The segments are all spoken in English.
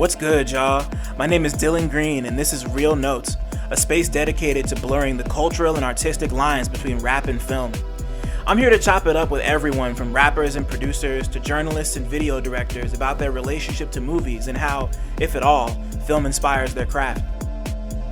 What's good, y'all? My name is Dylan Green, and this is Real Notes, a space dedicated to blurring the cultural and artistic lines between rap and film. I'm here to chop it up with everyone from rappers and producers to journalists and video directors about their relationship to movies and how, if at all, film inspires their craft.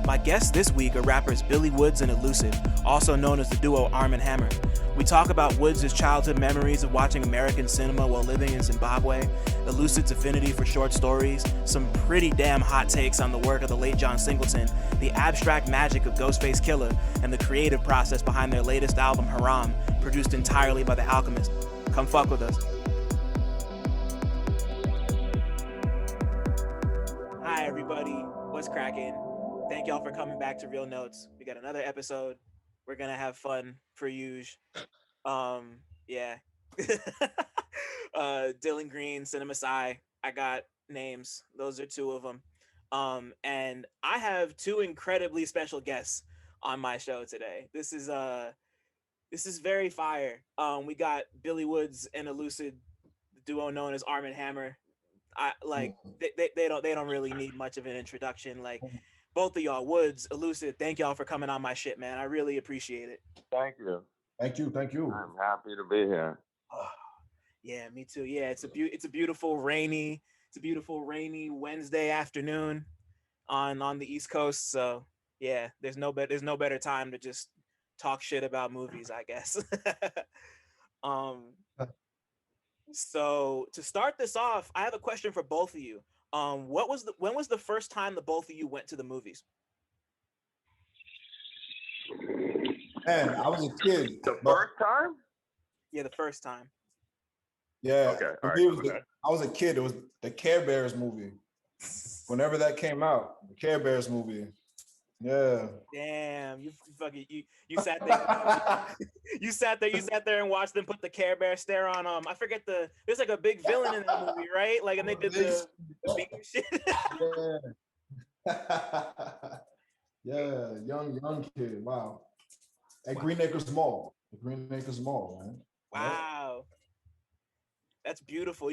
My guests this week are rappers Billy Woods and Elucid, also known as the duo Armand Hammer. We talk about Woods' childhood memories of watching American cinema while living in Zimbabwe, Elucid's affinity for short stories, some pretty damn hot takes on the work of the late John Singleton, the abstract magic of Ghostface Killah, and the creative process behind their latest album, HARAM, produced entirely by the Alchemist. Come fuck with us. Hi, everybody. What's cracking? Thank y'all for coming back to Real Notes. We got another episode. We're gonna have fun for usual. Yeah. Dylan Green, CineMasai. I got names. Those are two of them. And I have two incredibly special guests on my show today. This is very fire. We got Billy Woods and Elucid, the duo known as Armand Hammer. I like they don't really need much of an introduction. Like both of y'all, Woods, Elucid, thank y'all for coming on my shit, man. I really appreciate it. Thank you. Thank you. Thank you. I'm happy to be here. Oh, yeah, me too. Yeah, it's a beautiful rainy Wednesday afternoon on the East Coast. So yeah, there's no better time to just talk shit about movies, I guess. um, so to start this off, I have a question for both of you. When was the first time the both of you went to the movies? Man, I was a kid. The first time? Yeah, the first time. Yeah. Okay. All right. I was a kid. It was the Care Bears movie. Whenever that came out, the Care Bears movie. Yeah. Damn, you fucking you sat there. you sat there and watched them put the Care Bear stare on. I forget there's like a big villain in that movie, right? Like, and they did the beam shit. Yeah, young kid. Wow. At Green Acres Mall. Man. Wow. That's beautiful.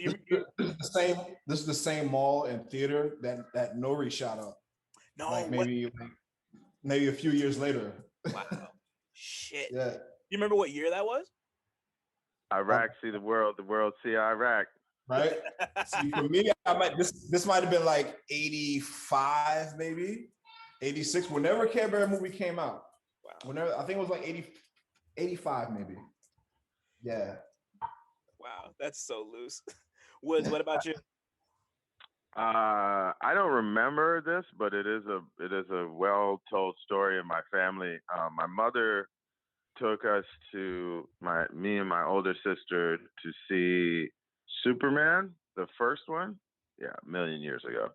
This is the same mall and theater that Nori shot up. No, like maybe a few years later. Wow. Shit. Yeah. You remember what year that was? Iraq see the world see Iraq. Right? See, for me, this might have been like 85, maybe 86. Whenever Care Bear movie came out. Wow. Whenever, I think it was like 85, maybe. Yeah. Wow, that's so loose. Woods, what about you? I don't remember this, but it is a well told story in my family. My mother took us me and my older sister to see Superman, the first one. Yeah, a million years ago.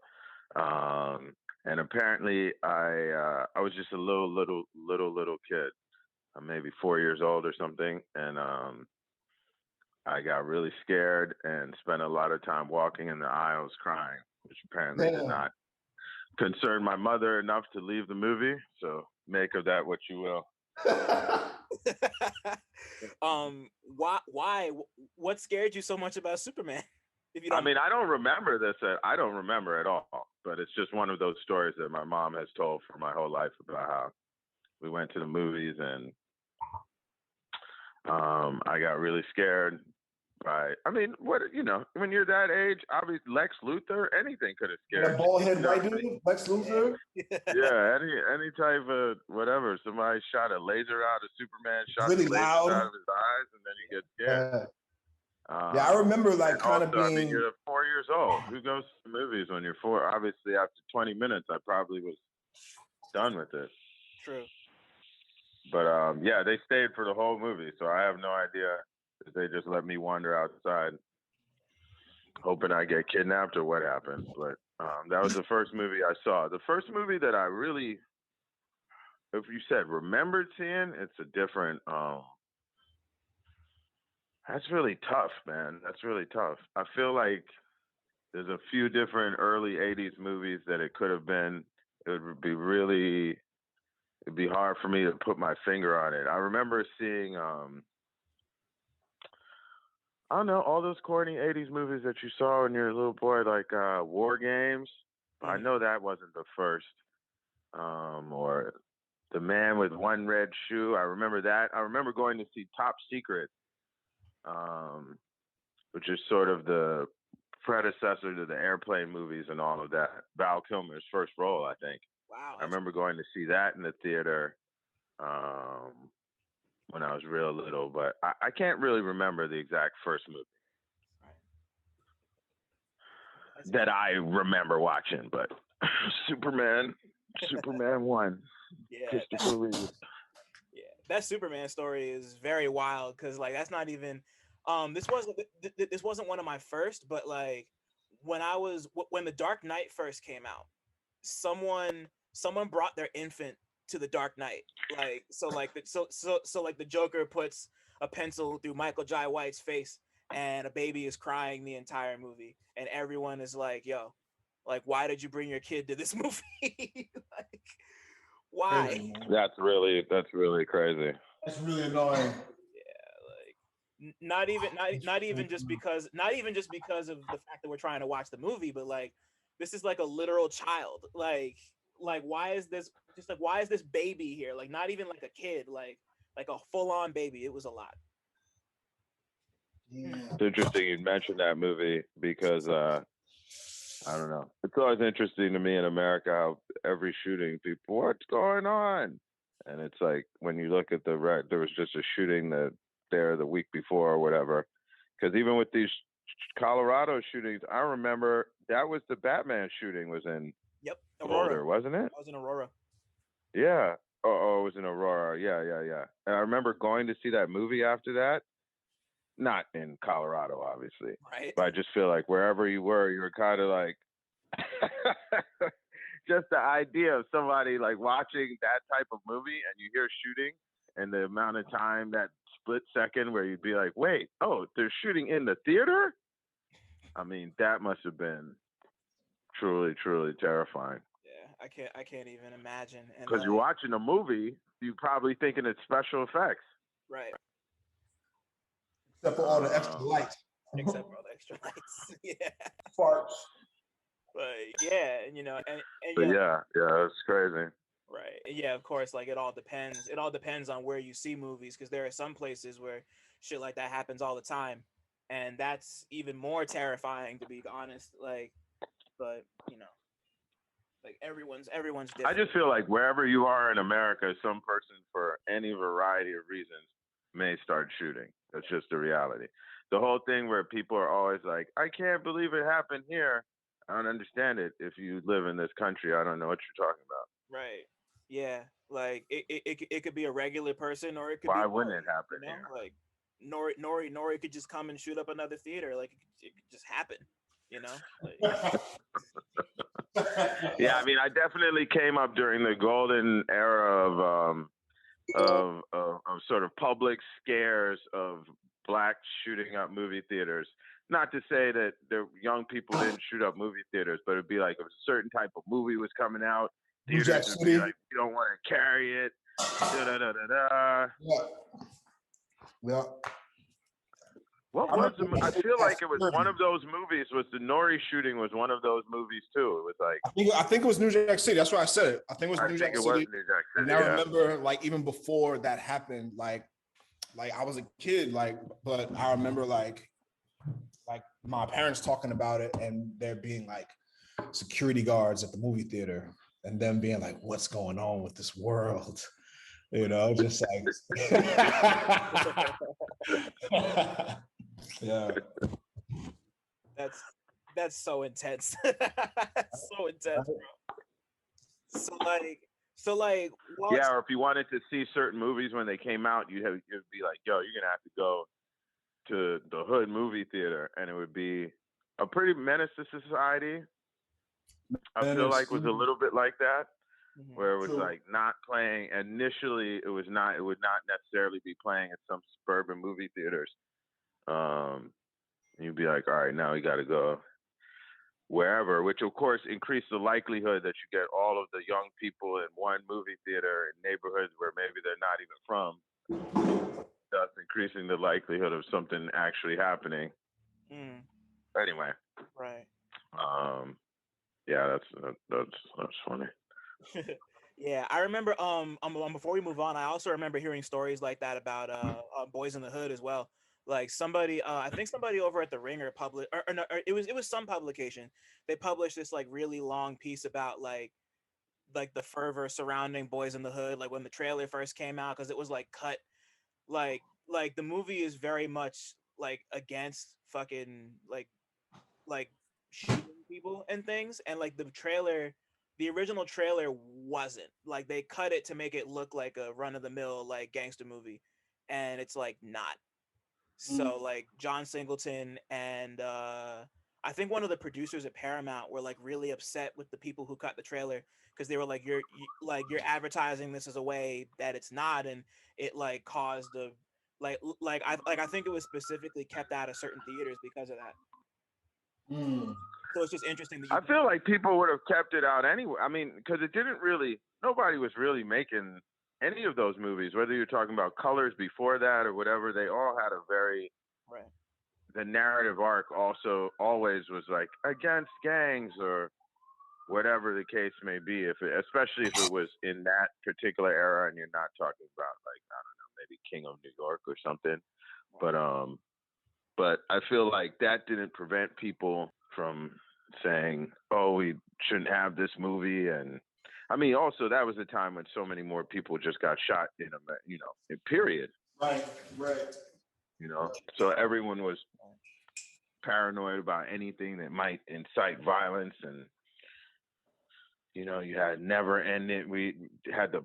And apparently I was just a little kid, maybe 4 years old or something, and I got really scared and spent a lot of time walking in the aisles crying, which apparently did not concern my mother enough to leave the movie. So make of that what you will. Why? What scared you so much about Superman? If you don't... I mean, I don't remember this. I don't remember at all. But it's just one of those stories that my mom has told for my whole life about how we went to the movies and I got really scared. Right. I mean, when you're that age, obviously Lex Luthor, anything could have scared that bald head white dude, Lex Luthor. Yeah, any type of whatever. Somebody shot a laser out of Superman, shot really the laser loud out of his eyes, and then he gets scared. Yeah, I remember like kind of being. I mean, you're 4 years old. Who goes to movies when you're 4? Obviously, after 20 minutes, I probably was done with it. True. But yeah, they stayed for the whole movie, so I have no idea if they just let me wander outside, hoping I get kidnapped or what happened. But that was the first movie I saw. The first movie that I really, if you said remembered seeing, it's a different. That's really tough, man. That's really tough. I feel like there's a few different early 80s movies that it could have been. It'd be hard for me to put my finger on it. I remember seeing, I don't know, all those corny 80s movies that you saw when you were a little boy, like War Games. I know that wasn't the first. Or The Man with One Red Shoe. I remember that. I remember going to see Top Secret, which is sort of the predecessor to the airplane movies and all of that. Val Kilmer's first role, I think. Wow. I remember going to see that in the theater when I was real little, but I can't really remember the exact first movie that I remember watching, but Superman 1. Yeah. Christopher Reeve. Yeah, that Superman story is very wild because like that's not even this wasn't one of my first, but like when the Dark Knight first came out, someone brought their infant to the Dark Knight, like so the Joker puts a pencil through Michael Jai White's face and a baby is crying the entire movie and everyone is like, yo, like why did you bring your kid to this movie? Like why? That's really crazy. That's really annoying. Yeah, like not even just because of the fact that we're trying to watch the movie, but like this is like a literal child. Like why is this baby here? Like not even like a kid, like a full-on baby. It was a lot. Yeah. It's interesting you mentioned that movie because I don't know. It's always interesting to me in America how every shooting, people, what's going on? And it's like when you look at there was just a shooting there the week before or whatever. Because even with these Colorado shootings, I remember that was the Batman shooting was in Boulder, wasn't it? I was in Aurora. Yeah. Oh, it was in Aurora. Yeah. And I remember going to see that movie after that. Not in Colorado, obviously. Right. But I just feel like wherever you were kind of like just the idea of somebody like watching that type of movie and you hear shooting and the amount of time, that split second where you'd be like, wait, oh, they're shooting in the theater? I mean, that must have been truly, truly terrifying. Yeah, I can't even imagine. Because you're watching a movie, you're probably thinking it's special effects. Right. Except for all the extra lights. Yeah. Farts. But yeah, you know, and yeah, it's crazy. Right. Yeah, of course, like it all depends on where you see movies, because there are some places where shit like that happens all the time. And that's even more terrifying, to be honest. Like, but you know, like everyone's different. I just feel like wherever you are in America, some person for any variety of reasons may start shooting. That's just the reality. The whole thing where people are always like, I can't believe it happened here. I don't understand it. If you live in this country, I don't know what you're talking about. Right. Yeah. Like it could be a regular person, or it could Why be wouldn't it happen here? Like Nori could just come and shoot up another theater. Like it could just happen, you know? Like, yeah, I mean, I definitely came up during the golden era of sort of public scares of black shooting up movie theaters. Not to say that the young people didn't shoot up movie theaters, but it'd be like if a certain type of movie was coming out, theaters would be like, you don't want to carry it. Yeah. What was I feel like it was one of those movies. Was the Nori shooting was one of those movies too? It was like I think it was New Jack City. That's why I said it. I think it was New Jack City. And I remember, like, even before that happened, like I was a kid, like, but I remember like my parents talking about it and there being like security guards at the movie theater and them being like, what's going on with this world? You know, just like yeah. That's so intense. So intense, bro. So like yeah, or if you wanted to see certain movies when they came out, you'd be like, yo, you're gonna have to go to the Hood movie theater, and it would be a pretty Menace to Society. I feel like was a little bit like that, where it was like not playing initially. It would not necessarily be playing at some suburban movie theaters. You'd be like, all right, now we got to go wherever, which of course increased the likelihood that you get all of the young people in one movie theater in neighborhoods where maybe they're not even from, thus increasing the likelihood of something actually happening. Anyway. Right. Yeah, that's funny. Yeah, I remember. Before we move on, I also remember hearing stories like that about Boys in the Hood as well. Like somebody, I think somebody over at the Ringer published, or no, or it was some publication. They published this like really long piece about like the fervor surrounding Boys in the Hood, like when the trailer first came out, because it was like cut, like the movie is very much like against fucking like shooting people and things, and like the original trailer wasn't like, they cut it to make it look like a run-of-the-mill like gangster movie, and it's like not. So like John Singleton and I think one of the producers at Paramount were like really upset with the people who cut the trailer, because they were like, you're advertising this as a way that it's not, and it like caused a I think it was specifically kept out of certain theaters because of that. So it's just interesting that I feel like people would have kept it out anyway. I mean, because it didn't really, nobody was really making any of those movies, whether you're talking about Colors before that or whatever. They all had a very, right. The narrative arc also always was like against gangs or whatever the case may be. Especially if it was in that particular era, and you're not talking about like, I don't know, maybe King of New York or something. But I feel like that didn't prevent people from saying, "Oh, we shouldn't have this movie." And I mean, also that was a time when so many more people just got shot in period. Right. So everyone was paranoid about anything that might incite violence, and you had never ending. We had the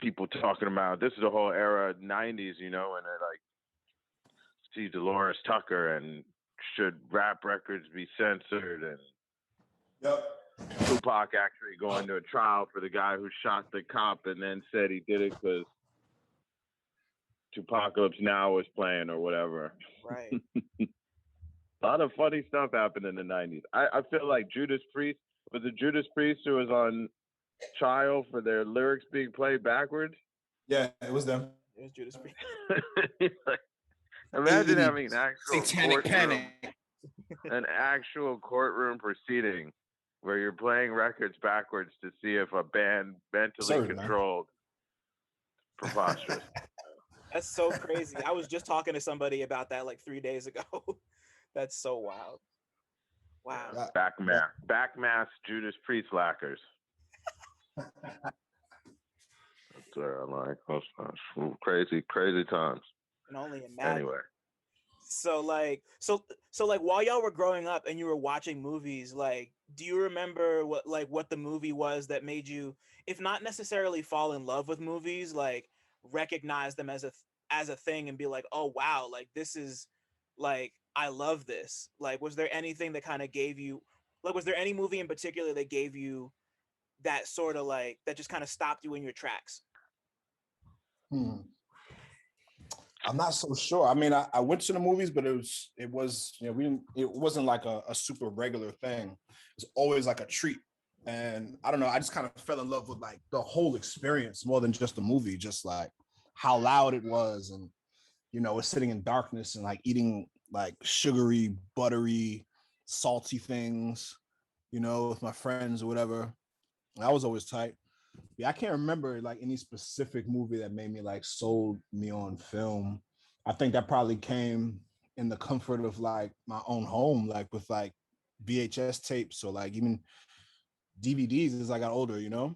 people talking about, this is the whole era, 90s, and they're like, see Dolores Tucker, and should rap records be censored, and Tupac actually going to a trial for the guy who shot the cop and then said he did it because Tupacalypse Now was playing or whatever. Right. A lot of funny stuff happened in the 90s. I feel like Judas Priest, was it Judas Priest who was on trial for their lyrics being played backwards? Yeah, it was them. It was Judas Priest. Imagine having an actual satanic panic. An actual courtroom proceeding where you're playing records backwards to see if a band mentally controlled. Preposterous. That's so crazy. I was just talking to somebody about that like 3 days ago. That's so wild. Wow. Backmass Judas Priest lackers. That's I'm like, crazy times. And only imagine. Anyway. So while y'all were growing up and you were watching movies, like, do you remember what the movie was that made you, if not necessarily fall in love with movies, like recognize them as a thing and be like, oh wow, like this is like, I love this. Like, was there anything that kind of gave you, like, was there any movie in particular that gave you that sort of like, that just kind of stopped you in your tracks? I'm not so sure. I mean, I went to the movies, but it was it wasn't like a super regular thing. It's always like a treat. And I don't know, I just kind of fell in love with like the whole experience more than just the movie, just like how loud it was, and it's sitting in darkness and like eating like sugary, buttery, salty things, with my friends or whatever. That was always tight. Yeah, I can't remember like any specific movie that made me like sold me on film. I think that probably came in the comfort of like my own home, like with like VHS tapes or like even DVDs as I got older, Yeah.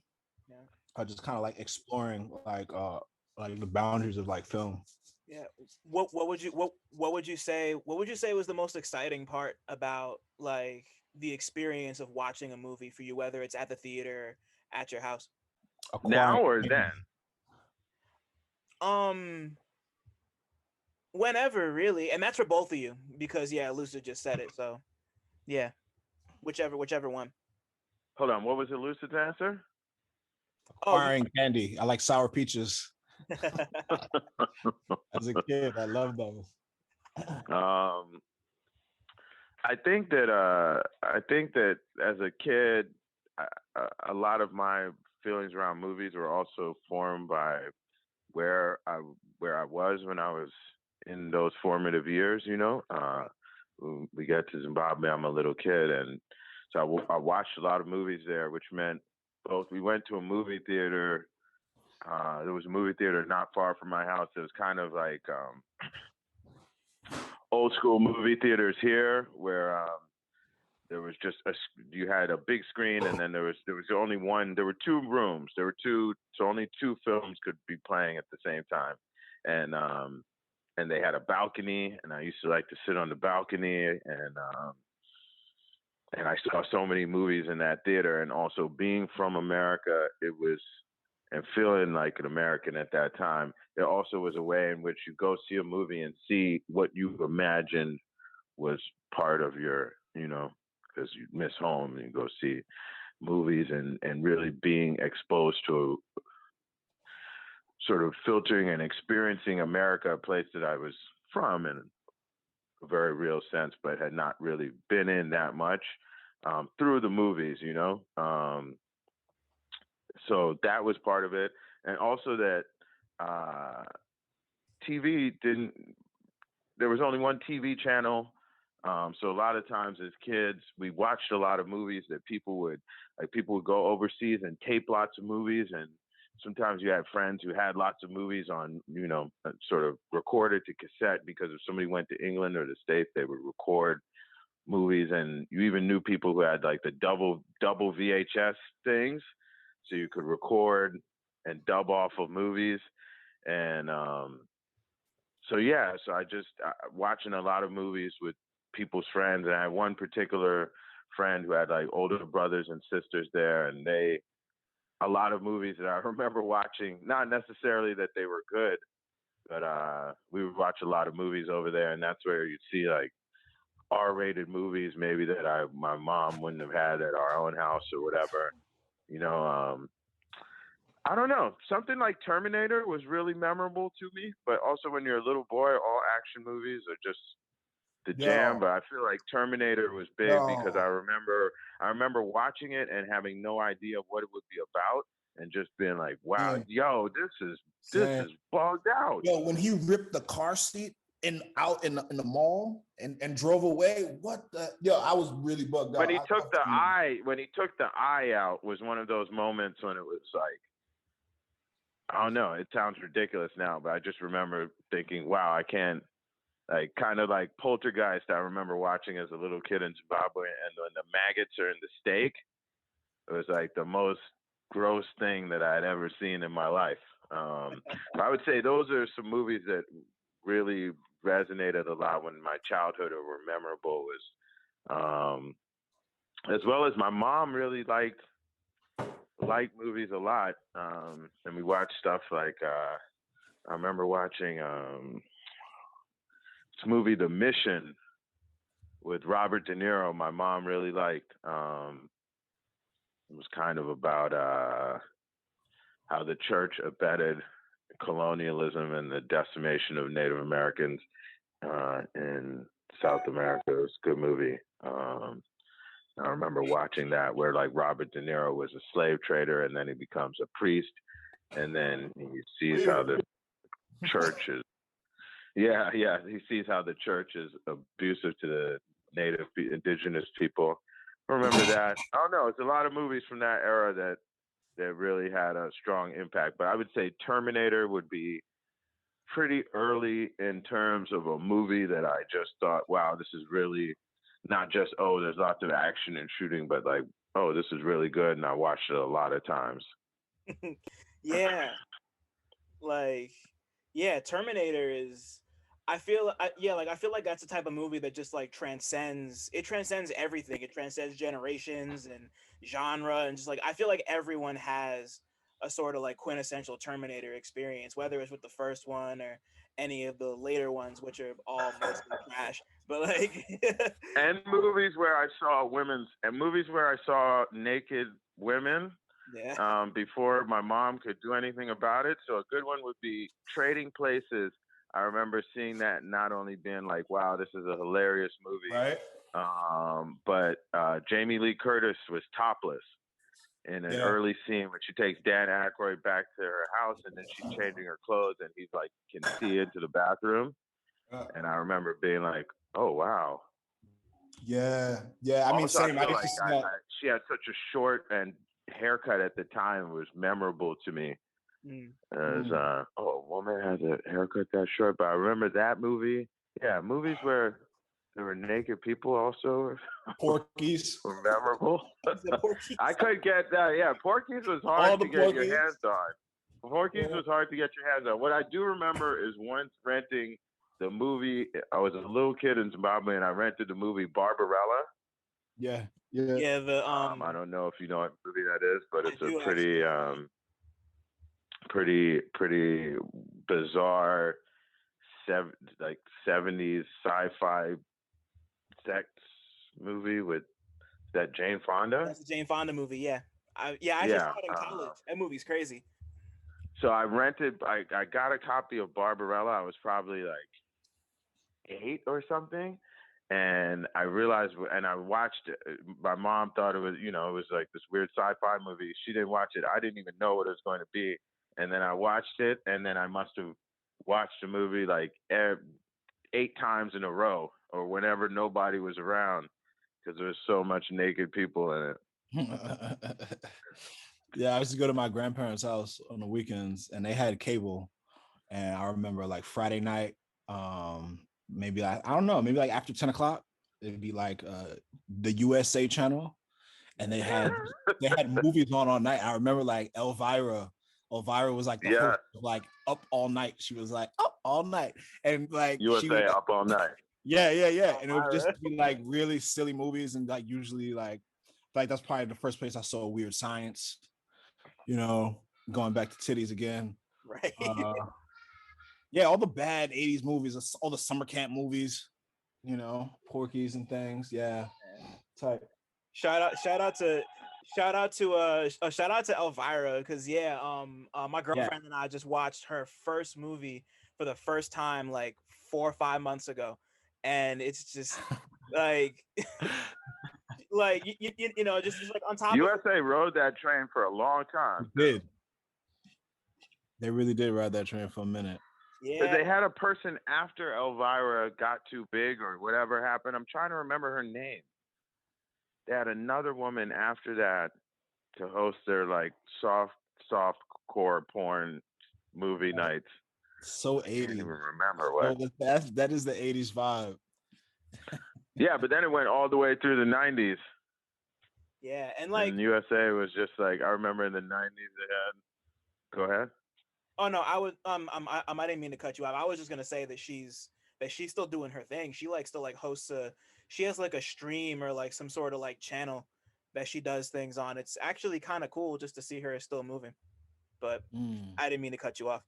I just kind of like exploring like the boundaries of like film. Yeah. What would you say was the most exciting part about like the experience of watching a movie for you, whether it's at the theater or at your house? Now or then? Whenever, really. And that's for both of you, because Elucid just said it. So yeah. Whichever one. Hold on, what was Elucid's answer? Acquiring candy. I like sour peaches. As a kid, I loved those. I think that as a kid, a lot of my feelings around movies were also formed by where I was when I was in those formative years. We got to Zimbabwe, I'm a little kid, and So I watched a lot of movies there, which meant both we went to a movie theater. There was a movie theater not far from my house. It was kind of like old school movie theaters here, where there was just you had a big screen, and then there was only one. There were two rooms. So only two films could be playing at the same time, and they had a balcony, and I used to like to sit on the balcony, and I saw so many movies in that theater. And also being from America, and feeling like an American at that time, it also was a way in which you go see a movie and see what you imagined was part of your, because you miss home and you go see movies, and really being exposed to sort of filtering and experiencing America, a place that I was from in a very real sense, but had not really been in that much, through the movies, so that was part of it. And also that there was only one TV channel. So a lot of times as kids, we watched a lot of movies that people would go overseas and tape lots of movies. And sometimes you had friends who had lots of movies on, sort of recorded to cassette, because if somebody went to England or the States, they would record movies. And you even knew people who had like the double VHS things, so you could record and dub off of movies. And so I just watching a lot of movies with people's friends. And I had one particular friend who had like older brothers and sisters there, and a lot of movies that I remember watching, not necessarily that they were good, but we would watch a lot of movies over there. And that's where you'd see like R-rated movies, maybe that my mom wouldn't have had at our own house or whatever. I don't know. Something like Terminator was really memorable to me, but also when you're a little boy, all action movies are just the jam. But I feel like Terminator was big because I remember watching it and having no idea what it would be about, and just being like, wow, this is bugged out. Yo, when he ripped the car seat out in the mall and drove away, I was really bugged out. When he took the eye out was one of those moments when it was like, I don't know, it sounds ridiculous now, but I just remember thinking, wow, I can't, like, kind of like Poltergeist, I remember watching as a little kid in Zimbabwe, and when the maggots are in the steak, it was like the most gross thing that I had ever seen in my life. I would say those are some movies that really resonated a lot when my childhood or were memorable, as well as my mom really liked movies a lot. And we watched stuff like, I remember watching this movie, The Mission, with Robert De Niro. My mom really liked. It was kind of about how the church abetted colonialism and the decimation of Native Americans in South America. It was a good movie. I remember watching that, where like Robert De Niro was a slave trader, and then he becomes a priest, and then he sees how the church is. He sees how the church is abusive to the native indigenous people. I remember that. I don't know. It's a lot of movies from that era that really had a strong impact. But I would say Terminator would be pretty early in terms of a movie that I just thought, wow, this is really not just, there's lots of action and shooting, but like, this is really good. And I watched it a lot of times. Yeah. Terminator is, I feel like that's the type of movie that just like transcends everything. It transcends generations and genre, and just like, I feel like everyone has a sort of like quintessential Terminator experience, whether it's with the first one or any of the later ones, which are all mostly trash. But like, and movies where I saw naked women. Yeah. Before my mom could do anything about it. So a good one would be Trading Places. I remember seeing that and not only being like, wow, this is a hilarious movie, right? But Jamie Lee Curtis was topless in an early scene when she takes Dan Aykroyd back to her house, and then she's changing her clothes, and he's like, can see into the bathroom. And I remember being like, oh, wow. Yeah. I mean, Also, I same. feel like she had such a short and haircut at the time was memorable to me. As a woman has a haircut that short, but I remember that movie. Yeah, movies where there were naked people also Porky's were memorable. Porky's. I could get that. Yeah, Porky's was hard to get your hands on. Porky's was hard to get your hands on. What I do remember is once renting the movie. I was a little kid in Zimbabwe, and I rented the movie Barbarella. Yeah. I don't know if you know what movie that is, but it's a pretty bizarre 70s sci-fi sex movie with that Jane Fonda. That's the Jane Fonda movie. Yeah. I actually saw it in college. That movie's crazy. So I got a copy of Barbarella. I was probably like 8 or something. And I realized, and I watched it. My mom thought it was, it was like this weird sci-fi movie. She didn't watch it. I didn't even know what it was going to be. And then I watched it, and then I must have watched the movie like 8 times in a row, or whenever nobody was around, because there was so much naked people in it. Yeah, I used to go to my grandparents' house on the weekends, and they had cable. And I remember like Friday night, maybe like, I don't know, maybe like after 10 o'clock, it'd be like the USA channel, and they had movies on all night. I remember like Elvira was like the host, like Up All Night. She was like up all night, and like USA she was, Up All Night. Yeah. And it would just be like really silly movies, and like usually like that's probably the first place I saw Weird Science. Going back to titties again. Right. Yeah, all the bad 80s movies, all the summer camp movies, Porky's and things. Yeah. Tight. Shout out to Elvira, because my girlfriend and I just watched her first movie for the first time like 4 or 5 months ago, and it's just like just like on top. USA rode that train for a long time. They really did ride that train for a minute. Yeah, they had a person after Elvira got too big or whatever happened. I'm trying to remember her name. They had another woman after that to host their like soft core porn movie nights. So 80s. I can't even remember what. That is the 80s vibe. Yeah, but then it went all the way through the 90s. Yeah, and like USA was just like, I remember in the 90s they had. Go ahead. Oh no, I didn't mean to cut you off. I was just gonna say that she's still doing her thing. She like still like hosts she has like a stream or like some sort of like channel that she does things on. It's actually kind of cool just to see her still moving. But I didn't mean to cut you off.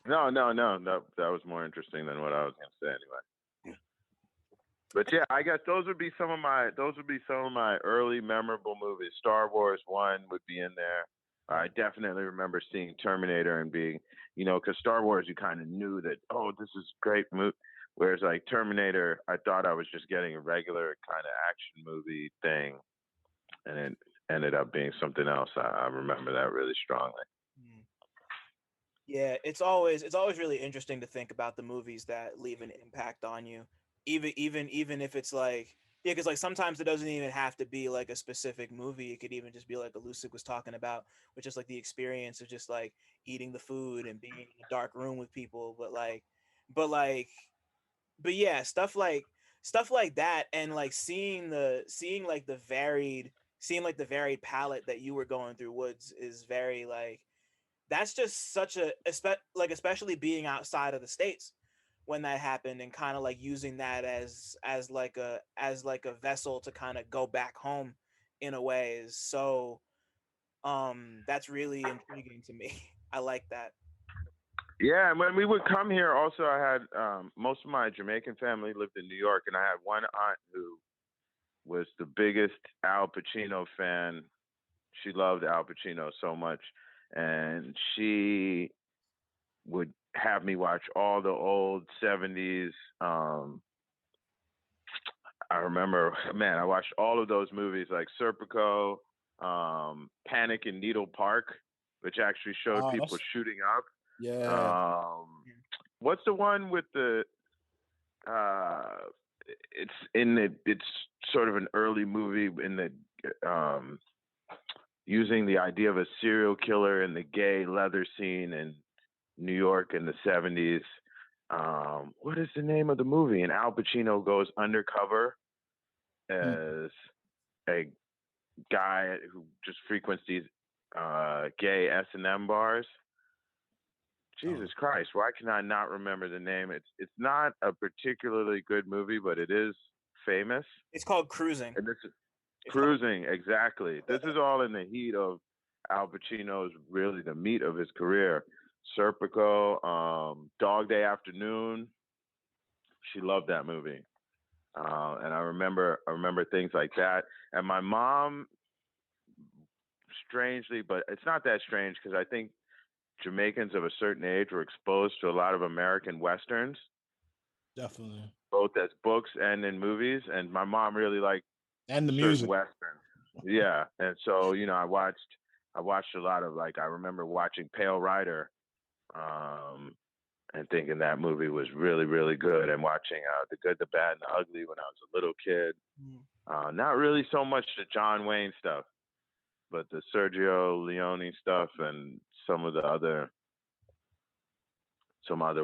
No, that was more interesting than what I was gonna say anyway. But yeah, I guess those would be some of my early memorable movies. Star Wars 1 would be in there. I definitely remember seeing Terminator and being, because Star Wars, you kind of knew that, this is great movie. Whereas like Terminator, I thought I was just getting a regular kind of action movie thing, and it ended up being something else. I remember that really strongly. Yeah, it's always really interesting to think about the movies that leave an impact on you, even if it's like. Yeah, because like sometimes it doesn't even have to be like a specific movie. It could even just be like Elucid was talking about, which is like the experience of just like eating the food and being in a dark room with people. But yeah, stuff like that, and like seeing like the varied palette that you were going through, Woods, is very like, that's just such a especially being outside of the States when that happened, and kind of like using that as like a vessel to kind of go back home in a way is so that's really intriguing to me. I like that. Yeah, and when we would come here, also I had most of my Jamaican family lived in New York, and I had one aunt who was the biggest Al Pacino fan. She loved Al Pacino so much, and she would have me watch all the old 70s. I remember, man, I watched all of those movies like Serpico, Panic in Needle Park, which actually showed people shooting up. Yeah. What's the one with the it's sort of an early movie in the using the idea of a serial killer in the gay leather scene in New York in the 70s. What is the name of the movie? And Al Pacino goes undercover as a guy who just frequents these gay S&M bars. Jesus Christ, why can I not remember the name? It's not a particularly good movie, but it is famous. It's called Cruising. And this is Cruising, exactly. This is all in the heat of Al Pacino's, really the meat of his career. Serpico, Dog Day Afternoon. She loved that movie. And I remember things like that. And my mom, strangely, but it's not that strange because I think Jamaicans of a certain age were exposed to a lot of American Westerns. Definitely. Both as books and in movies. And my mom really liked and the music Westerns. Yeah. And so, you know, I watched a lot of, like, I remember watching Pale Rider, and thinking that movie was really, really good, and watching The Good, the Bad, and the Ugly when I was a little kid. Not really so much the John Wayne stuff, but the Sergio Leone stuff and some other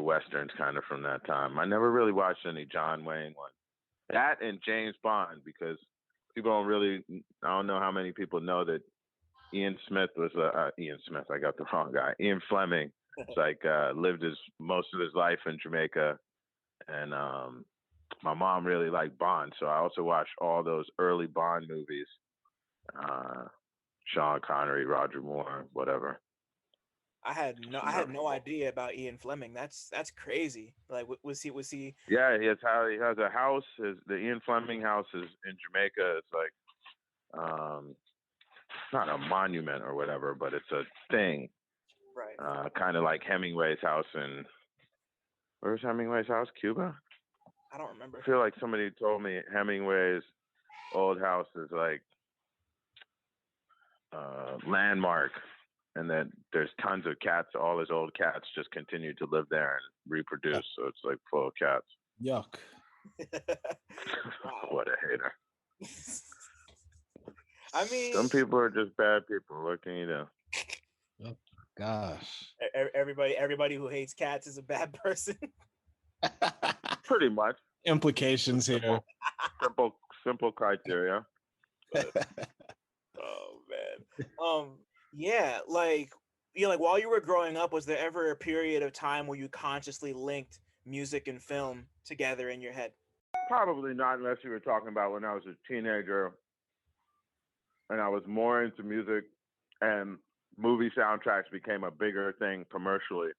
Westerns kind of from that time. I never really watched any John Wayne ones. That and James Bond, because people I don't know how many people know that Ian Smith, I got the wrong guy. Ian Fleming, it's like lived most of his life in Jamaica, and my mom really liked Bond, so I also watched all those early Bond movies. Sean Connery, Roger Moore, whatever. I had no idea about Ian Fleming. That's crazy. Like, was he? Yeah, he has a house. The Ian Fleming house is in Jamaica. It's like, it's not a monument or whatever, but it's a thing. Right. Kind of like Hemingway's house where's Hemingway's house? Cuba? I don't remember. I feel like somebody told me Hemingway's old house is like landmark, and that there's tons of cats. All his old cats just continue to live there and reproduce, so it's like full of cats. Yuck. What a hater. I mean, some people are just bad people. What can you do? Oh, gosh. Everybody who hates cats is a bad person. Pretty much. Implications here. Simple criteria. But, oh man. Yeah, like while you were growing up, was there ever a period of time where you consciously linked music and film together in your head? Probably not, unless you were talking about when I was a teenager and I was more into music and movie soundtracks became a bigger thing commercially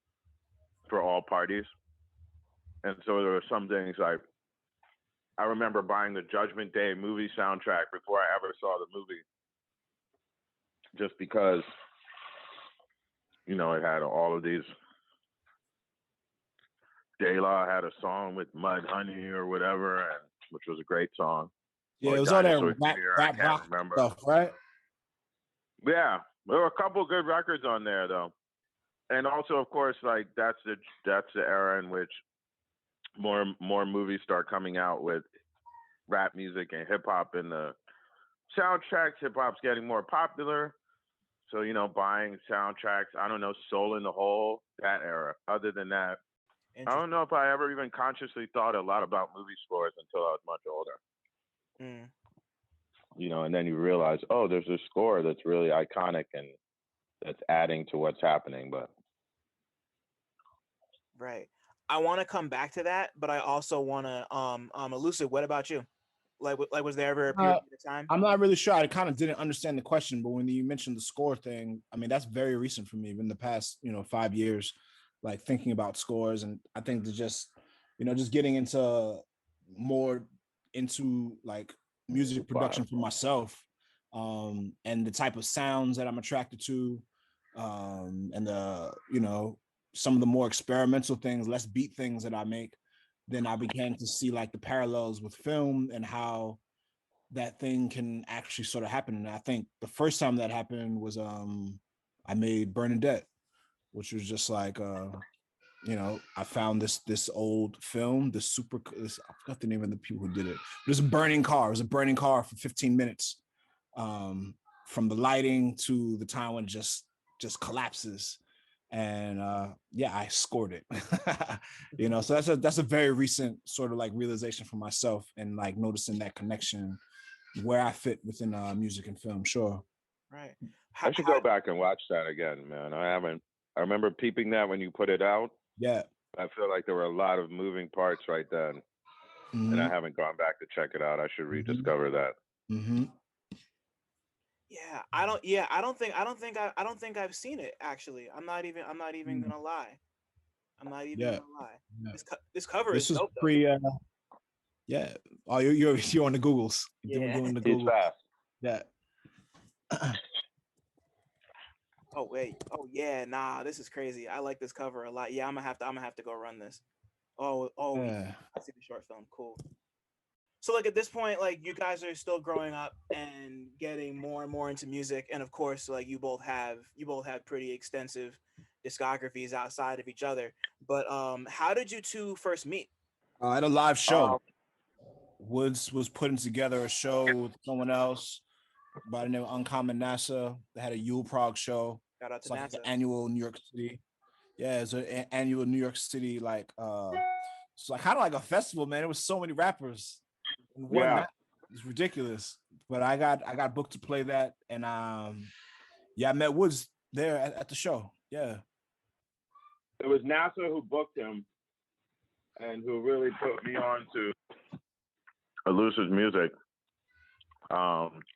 for all parties. And so there were some things like, I remember buying the Judgment Day movie soundtrack before I ever saw the movie, just because, you know, it had all of these. De La had a song with Mud Honey or whatever, which was a great song. Yeah, it was all that rap rock stuff, right? Yeah, there were a couple good records on there though, and also, of course, like that's the era in which more movies start coming out with rap music and hip hop in the soundtracks. Hip hop's getting more popular, so you know, buying soundtracks. I don't know, Soul in the Hole, that era. Other than that, I don't know if I ever even consciously thought a lot about movie scores until I was much older. You know, and then you realize, oh, there's a score that's really iconic and that's adding to what's happening. But right, I want to come back to that, but I also want to Elucid. What about you? Like was there ever a period of time? I'm not really sure. I kind of didn't understand the question, but when you mentioned the score thing, I mean, that's very recent for me. In the past, 5 years, like thinking about scores, and I think just getting into more into like music production for myself, and the type of sounds that I'm attracted to, and some of the more experimental things, less beat things that I make. Then I began to see like the parallels with film and how that thing can actually sort of happen. And I think the first time that happened was I made Bernadette, which was just like you know, I found this old film, I forgot the name of the people who did it. It was a burning car. It was a burning car for 15 minutes, from the lighting to the time when it just collapses. And yeah, I scored it. You know, so that's a very recent sort of like realization for myself, and like noticing that connection where I fit within music and film. Sure. Right. I should go back and watch that again, man. I haven't. I remember peeping that when you put it out. Yeah. I feel like there were a lot of moving parts right then, and I haven't gone back to check it out. I should rediscover that. Yeah, I don't think I've seen it actually. I'm not even gonna lie. I'm not even gonna lie. Yeah. This cover This is was dope pre. Yeah. Oh, you're on the Googles. Yeah. Doing the He's Google. fast. Yeah. Oh wait. Oh yeah. Nah, this is crazy. I like this cover a lot. Yeah, I'm gonna have to go run this. Oh. Yeah. I see the short film. Cool. So like at this point, like you guys are still growing up and getting more and more into music, and of course, like you both have pretty extensive discographies outside of each other. But how did you two first meet? At a live show. Woods was putting together a show with someone else by the name of Uncommon NASA. They had a Yule Prague show. Shout out to It's like NASA. an annual New York City. Yeah, it's an annual New York City, like it's like kind of like a festival, man. It was so many rappers in one night. It's ridiculous. But I got booked to play that, and yeah, I met Woods there at the show. Yeah. It was NASA who booked him and who really put me on to Elucid music.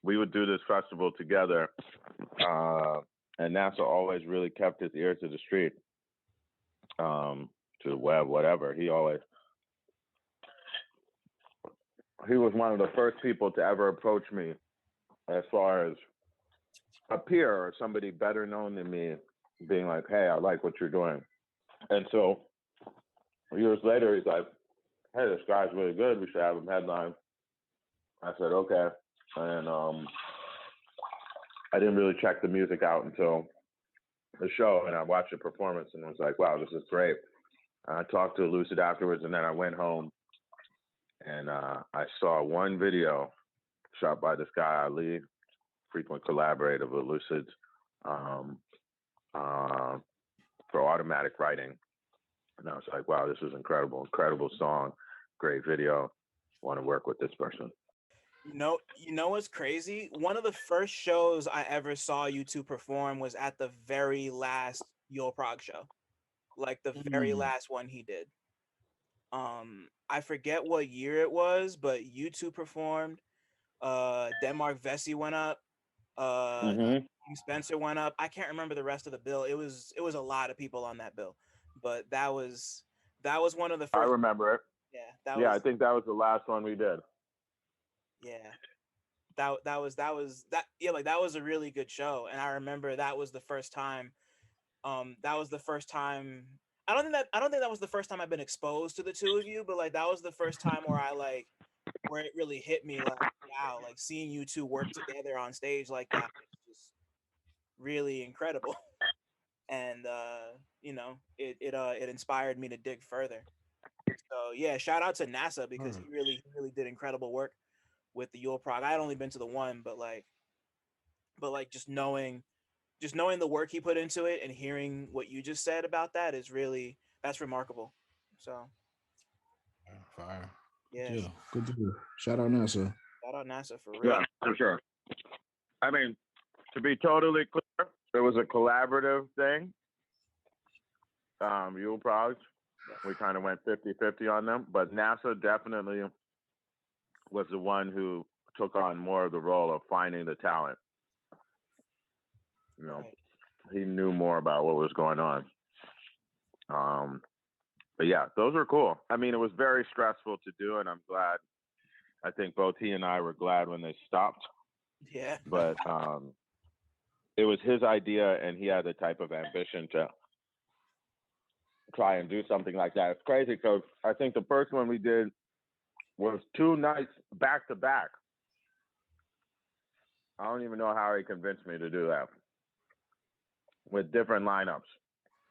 We would do this festival together, and NASA always really kept his ear to the street, to the web, whatever. He was one of the first people to ever approach me as far as a peer or somebody better known than me being like, hey, I like what you're doing. And so years later, he's like, hey, this guy's really good. We should have him headline. I said, okay. And I didn't really check the music out until the show, and I watched the performance and was like, wow, this is great. I talked to Elucid afterwards, and then I went home and I saw one video shot by this guy, Ali, frequent collaborator of Elucid, for automatic writing. And I was like, wow, this is incredible song, great video. Want to work with this person. You know what's crazy? One of the first shows I ever saw you two perform was at the very last Yule Prague show, like the very last one he did. I forget what year it was, but you two performed. Denmark Vesey went up. Spencer went up. I can't remember the rest of the bill. It was a lot of people on that bill, but that was one of the first. I remember it. Yeah, I think that was the last one we did. Yeah, that was like that was a really good show, and I remember that was the first time. That was the first time. I don't think that was the first time I've been exposed to the two of you, but like that was the first time where it really hit me, like, wow, like seeing you two work together on stage like that was just really incredible. And you know, it inspired me to dig further. So yeah, shout out to NASA because he really did incredible work with the Yule Prague. I had only been to the one, but just knowing the work he put into it and hearing what you just said about that is that's remarkable. So fire. Yeah. Good to hear. Shout out NASA. Shout out NASA for real. Yeah, for sure. I mean, to be totally clear, it was a collaborative thing. Yule Prague, we kind of went 50-50 on them, but NASA definitely was the one who took on more of the role of finding the talent. You know, he knew more about what was going on. But yeah, those were cool. I mean, it was very stressful to do, and I'm glad. I think both he and I were glad when they stopped. Yeah. But it was his idea, and he had the type of ambition to try and do something like that. It's crazy because I think the first one we did was 2 nights back to back. I don't even know how he convinced me to do that with different lineups.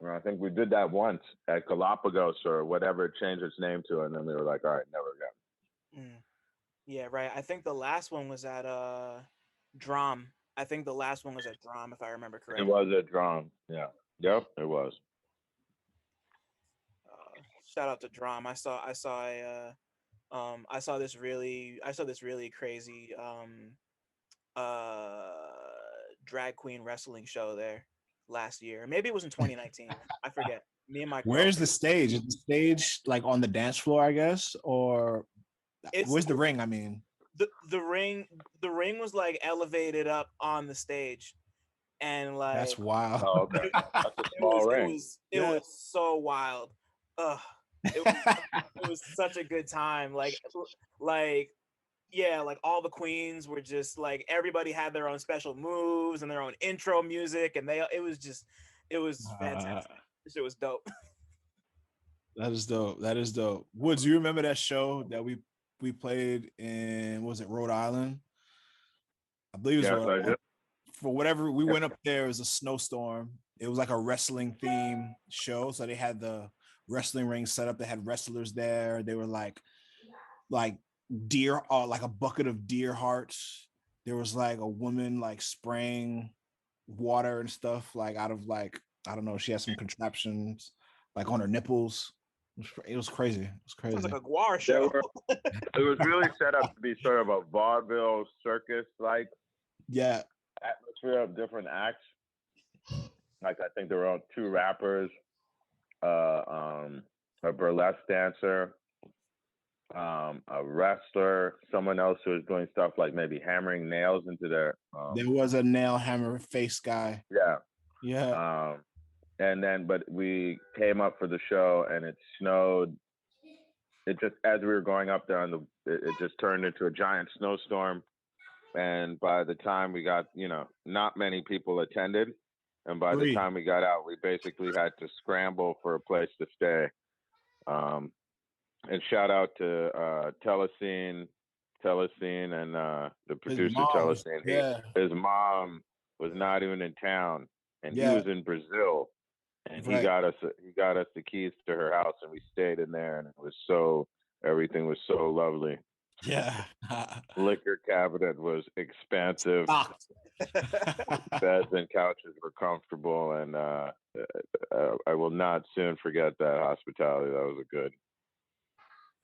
I think we did that once at Galapagos or whatever it changed its name to, and then we were like, all right, never again. Yeah, right. I think the last one was at Drum. I think the last one was at Drum, if I remember correctly. It was at Drum. Yeah. Yep, it was. Shout out to Drum. I saw this really crazy drag queen wrestling show there last year. Maybe it was in 2019. I forget. Me and my Where's the stage? Is the stage like on the dance floor, I guess, or where's the ring? I mean, the ring was like elevated up on the stage, and like that's wild. Oh, okay. That's a small ring. It was so wild. It was such a good time. Like yeah, like all the queens were just like, everybody had their own special moves and their own intro music, and it was fantastic. It was dope. That is dope. That is dope. Woods, you remember that show that we played in, was it Rhode Island? I believe it was Rhode Island. For whatever, we went up there, it was a snowstorm. It was like a wrestling theme show. So they had the wrestling ring set up. They had wrestlers there. They were like deer, like a bucket of deer hearts. There was like a woman like spraying water and stuff like out of like, I don't know, she had some contraptions like on her nipples. It was crazy. It was crazy. It was like a guar show. It was really set up to be sort of a vaudeville circus like atmosphere of different acts. Like I think there were 2 rappers, a burlesque dancer, a wrestler, someone else who was doing stuff like maybe hammering nails into their. There was a nail hammer face guy. Yeah. And then, but we came up for the show, and it snowed. It just, as we were going up there it just turned into a giant snowstorm. And by the time we got, not many people attended. And by the time we got out, we basically had to scramble for a place to stay. And shout out to Telescene and the producer Telescene. His mom was not even in town, and he was in Brazil, and he got us the keys to her house, and we stayed in there, and everything was so lovely. Yeah. Liquor cabinet was expansive. Beds and couches were comfortable, and I will not soon forget that hospitality. That was good.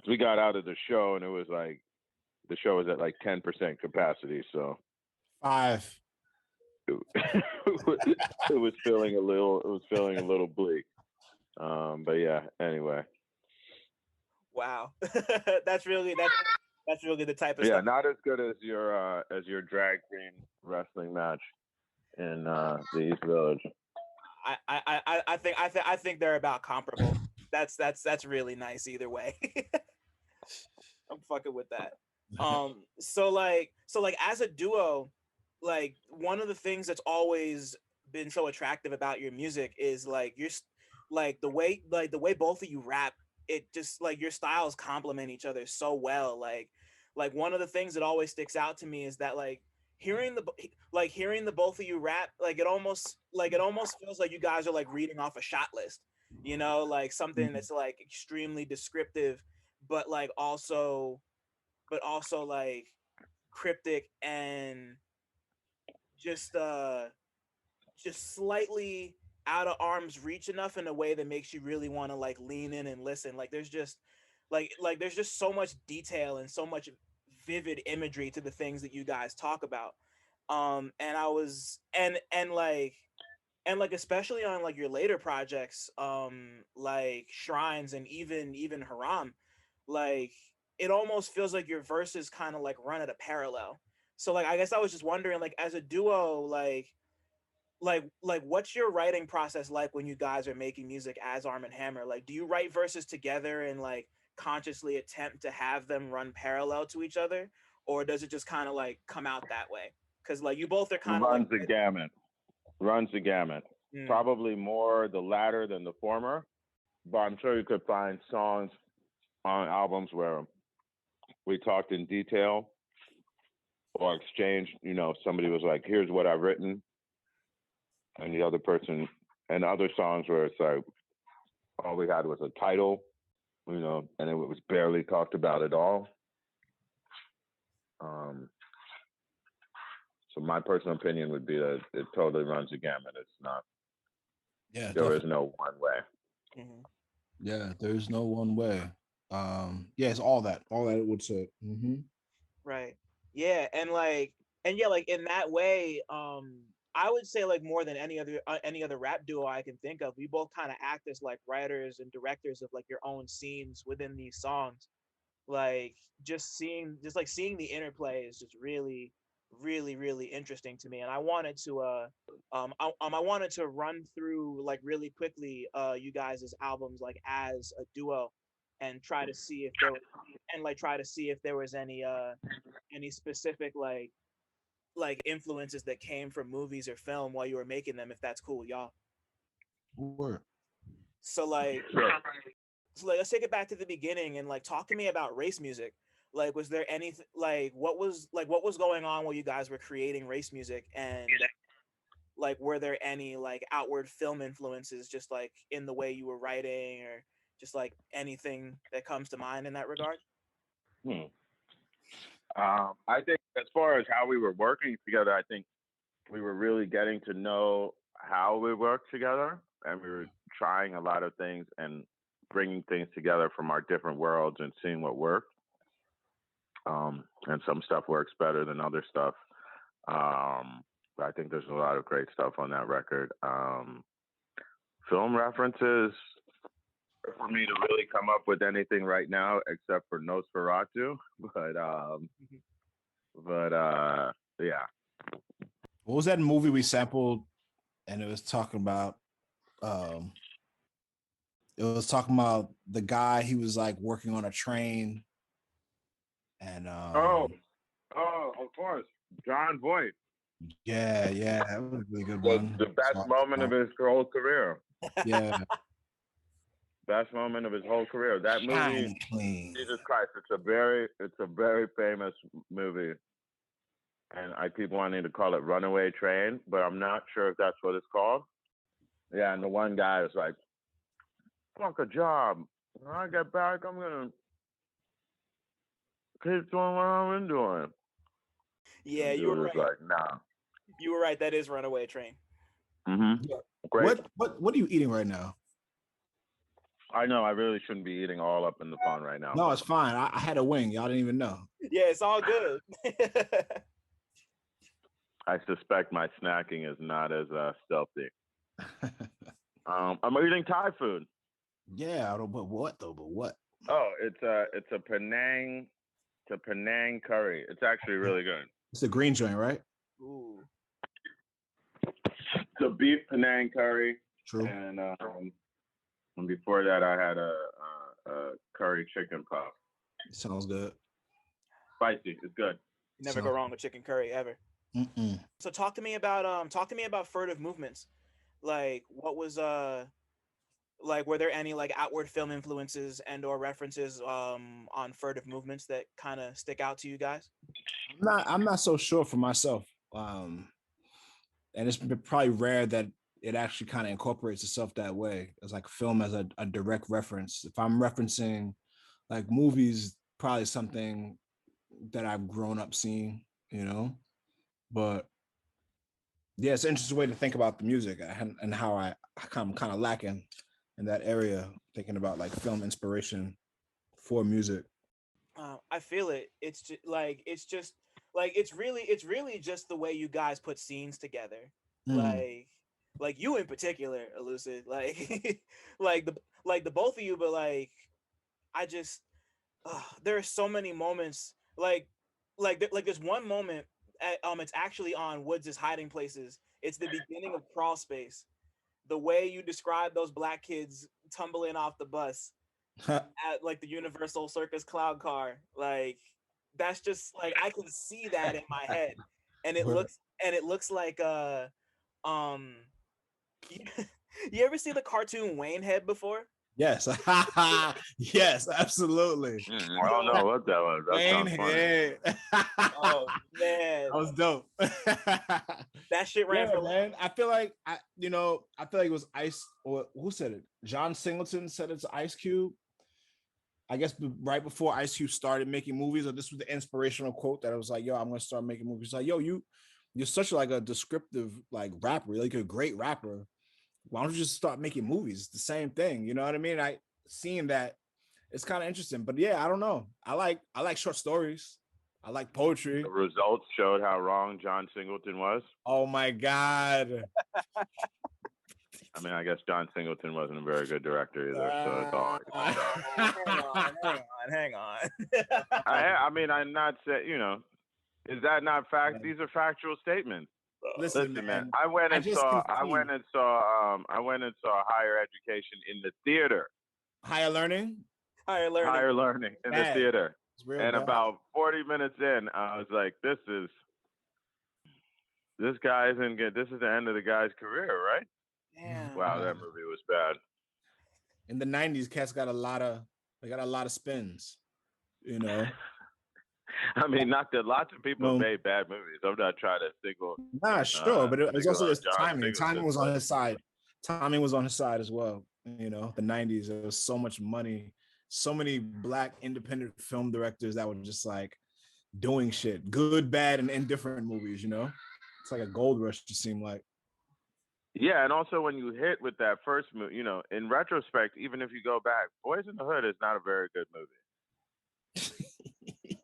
We got out of the show, and it was like the show was at like 10% capacity. So 5. It was feeling a little bleak. But yeah. Anyway. Wow, that's really the type of stuff. Not as good as your drag queen wrestling match in the East Village. I think they're about comparable. That's really nice either way. I'm fucking with that. So like as a duo, like one of the things that's always been so attractive about your music is like the way both of you rap. It just like your styles complement each other so well. Like one of the things that always sticks out to me is that like hearing the both of you rap, like it almost feels like you guys are like reading off a shot list, like something that's like extremely descriptive, but also like cryptic and just slightly out of arm's reach enough in a way that makes you really want to like lean in and listen. Like there's just there's just so much detail and so much vivid imagery to the things that you guys talk about. And I was and especially on like your later projects, like Shrines and even Haram, like it almost feels like your verses kind of like run at a parallel. So like I guess I was just wondering, like as a duo, like what's your writing process like when you guys are making music as Armand Hammer? Like do you write verses together and like consciously attempt to have them run parallel to each other, or does it just kind of like come out that way? Because like you both are kind of runs the gamut. Probably more the latter than the former, but I'm sure you could find songs on albums where we talked in detail or exchanged, somebody was like, here's what I've written, and the other person and other songs where it's like all we had was a title, you know, and it was barely talked about at all. So my personal opinion would be that it totally runs the gamut. It's not. Yeah, there is no one way. Mm-hmm. Yeah, there's no one way. Yeah, it's all that it would say. Mm-hmm. Right. Yeah, and yeah, like in that way, I would say like more than any other rap duo I can think of, we both kind of act as like writers and directors of like your own scenes within these songs. Like just seeing the interplay is just really, really, really interesting to me. And I wanted to I wanted to run through like really quickly you guys' albums like as a duo and try to see if there was any specific like influences that came from movies or film while you were making them, if that's cool with y'all. Sure. So like let's take it back to the beginning and like talk to me about race music. Like was there anything like what was going on while you guys were creating race music, and like were there any like outward film influences just like in the way you were writing, or just like anything that comes to mind in that regard? I think as far as how we were working together, I think we were really getting to know how we work together, and we were trying a lot of things and bringing things together from our different worlds and seeing what worked. And some stuff works better than other stuff. But I think there's a lot of great stuff on that record. Film references, for me to really come up with anything right now except for Nosferatu, but yeah. What was that movie we sampled? And it was talking about the guy. He was like working on a train, and of course, John Voight. Yeah, that was a really good one. The best moment of his whole career. Yeah. Best moment of his whole career. That movie, Jesus Christ, it's a very famous movie. And I keep wanting to call it Runaway Train, but I'm not sure if that's what it's called. Yeah, and the one guy is like, fuck a job. When I get back, I'm gonna keep doing what I've been doing. Yeah, you were right. Like, nah. You were right. That is Runaway Train. Mm-hmm. Great. What are you eating right now? I know I really shouldn't be eating all up in the phone right now. No, it's fine. I had a wing. Y'all didn't even know. Yeah, it's all good. I suspect my snacking is not as stealthy. I'm eating Thai food. Yeah, but what though? But what? Oh, it's a Penang. It's a Penang curry. It's actually really good. It's a green joint, right? Ooh. It's a beef Penang curry. True. And before that, I had a curry chicken puff. Sounds good. Spicy. It's good. You never go wrong with chicken curry ever. Mm-mm. So talk to me about furtive movements. Like what was like were there any like outward film influences and or references on furtive movements that kind of stick out to you guys? I'm not so sure for myself. And it's probably rare that it actually kind of incorporates itself that way. It's like film as a direct reference. If I'm referencing like movies, probably something that I've grown up seeing, you know. But yeah, it's an interesting way to think about the music and how I'm kind of lacking in that area, thinking about like film inspiration for music. I feel it. It's really just the way you guys put scenes together. Like you in particular, Elucid, like like the both of you, but like I just there are so many moments like there's one moment it's actually on Woods' Hiding Places. It's the beginning of Crawl Space. The way you describe those black kids tumbling off the bus at like the Universal Circus cloud car, like that's just like I can see that in my head, and it looks like you ever see the cartoon Wayne Head before? Yes. Yes, absolutely. I don't know what that was. That Wayne sounds funny. Oh man, that was dope. That shit ran for man. I feel like it was Ice, or who said it? John Singleton said it's Ice Cube. I guess right before Ice Cube started making movies, or this was the inspirational quote that I was like, "Yo, I'm gonna start making movies." Like, "Yo, you're such like a descriptive like rapper, like a great rapper. Why don't you just start making movies? It's the same thing, you know what I mean?" I seeing that, it's kind of interesting, but yeah, I don't know. I like short stories. I like poetry. The results showed how wrong John Singleton was. Oh my God. I mean, I guess John Singleton wasn't a very good director either, so it's all. Hang on. I mean, I'm not saying, is that not fact? These are factual statements. Listen, man. I went and saw Higher Education in the theater. Higher Learning in the theater. And about 40 minutes in, I was like, this is the end of the guy's career, right? Damn. Wow, that movie was bad. In the 90s, cats got a lot of spins, you know. I mean, lots of people made bad movies. I'm not trying to single. Nah, sure, but it was also just timing. Timing was on his side. Timing was on his side as well. You know, the 90s, there was so much money, so many Black independent film directors that were just like doing shit, good, bad, and indifferent movies. You know, it's like a gold rush. It seemed like. Yeah, and also when you hit with that first movie, in retrospect, even if you go back, Boys in the Hood is not a very good movie.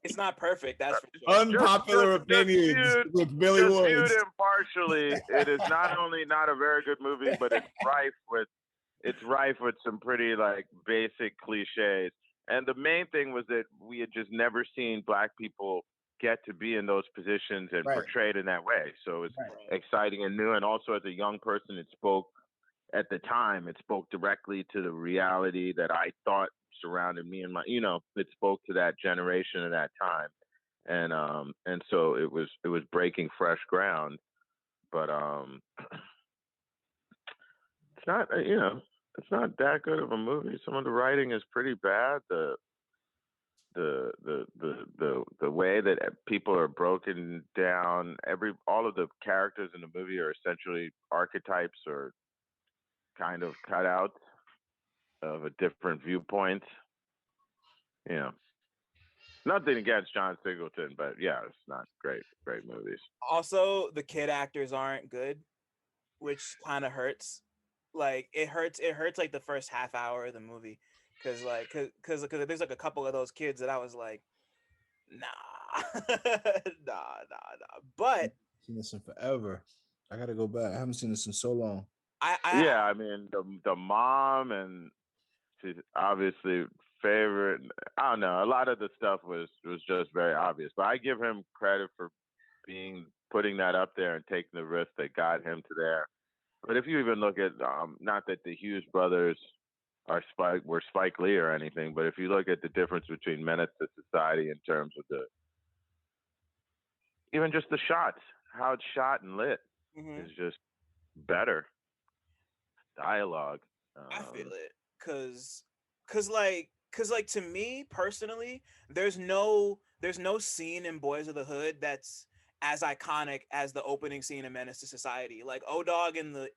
It's not perfect. That's for sure. Unpopular opinions with Billy Woods. Viewed impartially, it is not only not a very good movie, but it's rife with some pretty like basic cliches. And the main thing was that we had just never seen Black people get to be in those positions and portrayed in that way. So it's exciting and new. And also as a young person, it spoke directly to the reality that I thought surrounded me and my, it spoke to that generation of that time. And so it was breaking fresh ground, but it's not, it's not that good of a movie. Some of the writing is pretty bad. The way that people are broken down, all of the characters in the movie are essentially archetypes or kind of cutouts of a different viewpoint. Nothing against John Singleton, but yeah, it's not great movies. Also, the kid actors aren't good, which kind of hurts. Like it hurts like the first half hour of the movie. Cause there's like a couple of those kids that I was like, nah. But I've seen this in forever. I gotta go back. I haven't seen this in so long. I mean the mom, and she's obviously favorite. I don't know. A lot of the stuff was just very obvious, but I give him credit for putting that up there and taking the risk that got him to there. But if you even look at not that the Hughes brothers were Spike Lee or anything, but if you look at the difference between Menace to Society in terms of even just the shots, how it's shot and lit is just better. Dialogue. I feel it, cause to me personally, there's no scene in Boys of the Hood that's as iconic as the opening scene in Menace to Society. Like O-Dog in the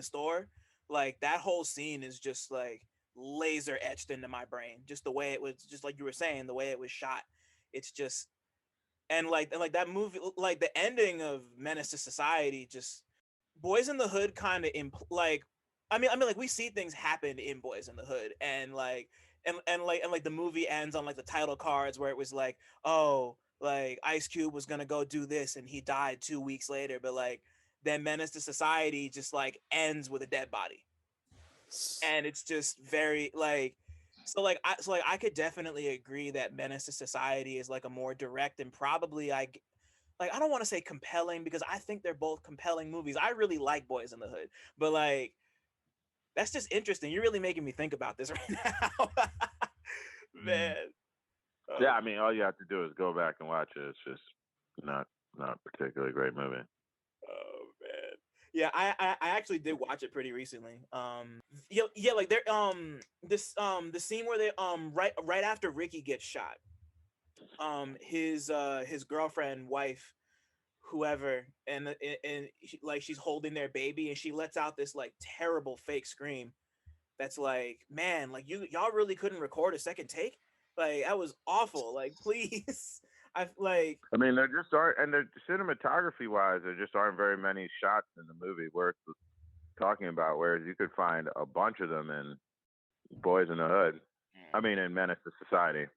store. Like that whole scene is just like laser etched into my brain. Just the way it was, just like you were saying, the way it was shot. It's just, and like that movie, like the ending of Menace to Society, just Boys in the Hood kind of like we see things happen in Boys in the Hood, and like the movie ends on like the title cards where it was like, oh, like Ice Cube was gonna go do this and he died 2 weeks later, but like then Menace to Society just like ends with a dead body, and it's just very like, I could definitely agree that Menace to Society is like a more direct and probably I don't want to say compelling, because I think they're both compelling movies. I really like Boys in the Hood, but like that's just interesting. You're really making me think about this right now, man. Yeah, I mean, all you have to do is go back and watch it. It's just not a particularly great movie. Oh man, yeah, I actually did watch it pretty recently. Yeah, like there the scene where they right after Ricky gets shot, his girlfriend wife, whoever, and like she's holding their baby, and she lets out this like terrible fake scream. That's like, man, like y'all really couldn't record a second take. Like that was awful. Like please, I like. I mean, there just aren't, and the cinematography wise, there just aren't very many shots in the movie worth talking about. Whereas you could find a bunch of them in Boys in the Hood. I mean, in Menace to Society.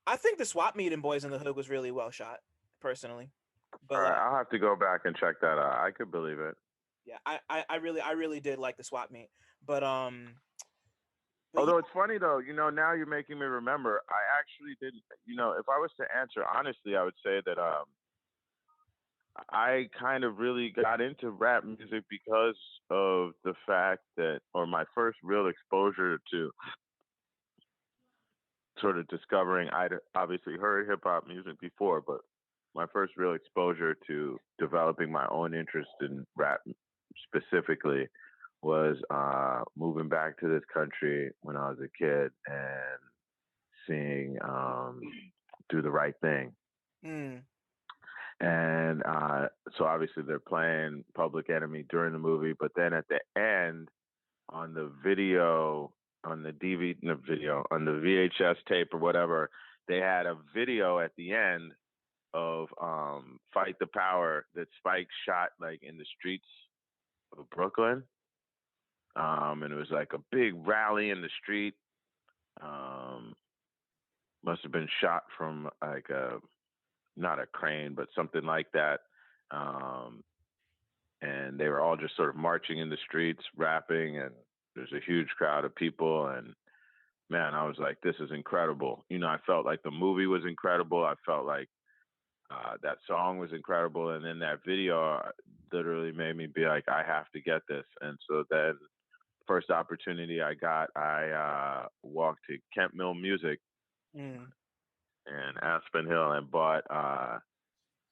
I think the swap meet in Boys in the Hood was really well shot, personally. But All right, I'll have to go back and check that out. I could believe it. Yeah, I really did like the swap meet, but although it's funny though, you know, now you're making me remember. I actually didn't. You know, if I was to answer honestly, I would say that I kind of really got into rap music because of the fact that, or my first real exposure to sort of discovering, I'd obviously heard hip hop music before, but my first real exposure to developing my own interest in rap specifically was moving back to this country when I was a kid and seeing Do the Right Thing. And so obviously they're playing Public Enemy during the movie, but then at the end on the video, on the DVD, no video, on the VHS tape or whatever, they had a video at the end of Fight the Power that Spike shot like in the streets of Brooklyn. And it was like a big rally in the street. Must have been shot from like not a crane, but something like that. And they were all just sort of marching in the streets, rapping, and there's a huge crowd of people. And man, I was like, this is incredible. You know, I felt like the movie was incredible. I felt like that song was incredible. And then that video literally made me be like, I have to get this. And so then first opportunity I got, I walked to Kent Mill Music in Aspen Hill and bought,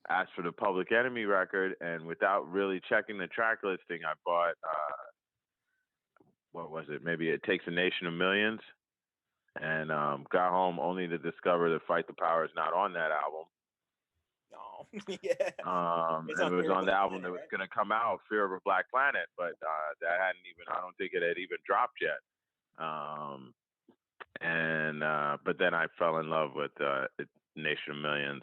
asked for the Public Enemy record. And without really checking the track listing, I bought, what was it? Maybe It Takes a Nation of Millions. And got home only to discover that Fight the Power is not on that album. Oh, yeah. And it was on the album that was going to come out, Fear of a Black Planet, but that hadn't even, I don't think it had even dropped yet. But then I fell in love with Nation of Millions,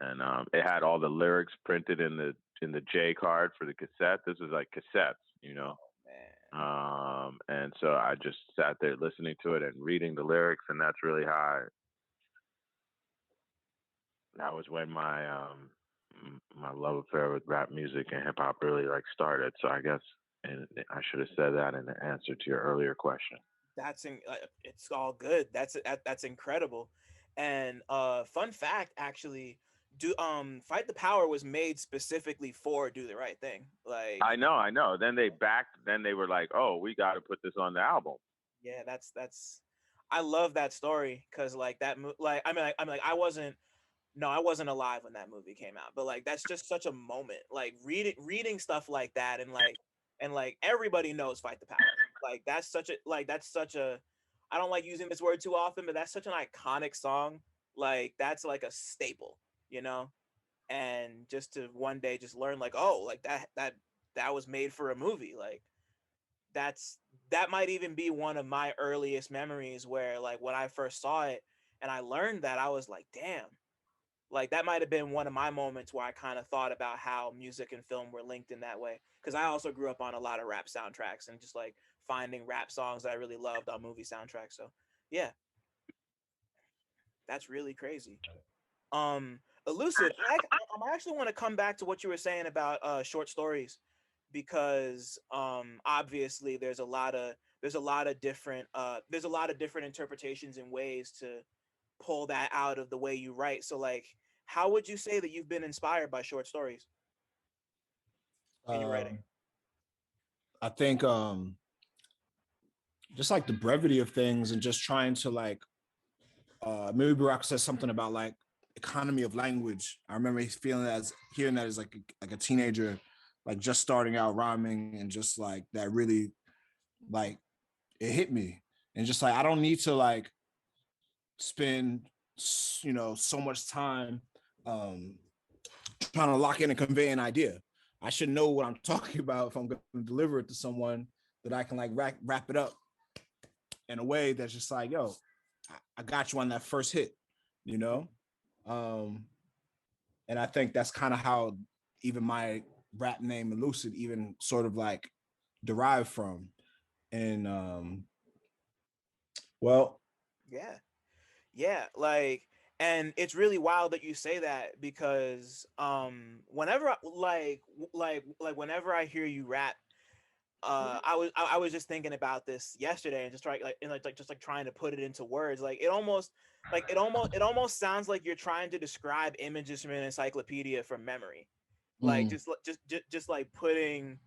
and it had all the lyrics printed in the J card for the cassette. This was like cassettes, you know. And so I just sat there listening to it and reading the lyrics, and that's really how that was when my my love affair with rap music and hip hop really like started. So I guess, and I should have said that in the answer to your earlier question. It's all good. That's incredible. And fun fact, actually, Fight the Power was made specifically for Do the Right Thing. Like I know. Then they were like, oh, we got to put this on the album. Yeah, that's I love that story because like that like I wasn't alive when that movie came out, but like that's just such a moment. Like reading stuff like that and like everybody knows Fight the Power. Like that's such a I don't like using this word too often, but that's such an iconic song. Like that's like a staple, you know? And just to one day just learn like, oh, like that was made for a movie. Like that might even be one of my earliest memories where like when I first saw it and I learned that, I was like, damn. Like that might have been one of my moments where I kind of thought about how music and film were linked in that way. Because I also grew up on a lot of rap soundtracks and just like finding rap songs that I really loved on movie soundtracks. So yeah, that's really crazy. Elucid, I actually want to come back to what you were saying about short stories, because obviously there's a lot of different interpretations and ways to pull that out of the way you write. So like, how would you say that you've been inspired by short stories in your writing? I think just like the brevity of things and just trying to like maybe Barack said something about like economy of language. I remember hearing that as like a teenager, like just starting out rhyming, and just like that really like it hit me. And just like I don't need to like spend so much time trying to lock in and convey an idea. I should know what I'm talking about if I'm going to deliver it to someone, that I can like wrap it up in a way that's just like, yo, I got you on that first hit, you know? And I think that's kind of how even my rap name Elucid even sort of like derived from. And well, yeah, like, and it's really wild that you say that, because whenever whenever I hear you rap, I was just thinking about this yesterday, and just trying to put it into words. Like it almost sounds like you're trying to describe images from an encyclopedia from memory. Like just like putting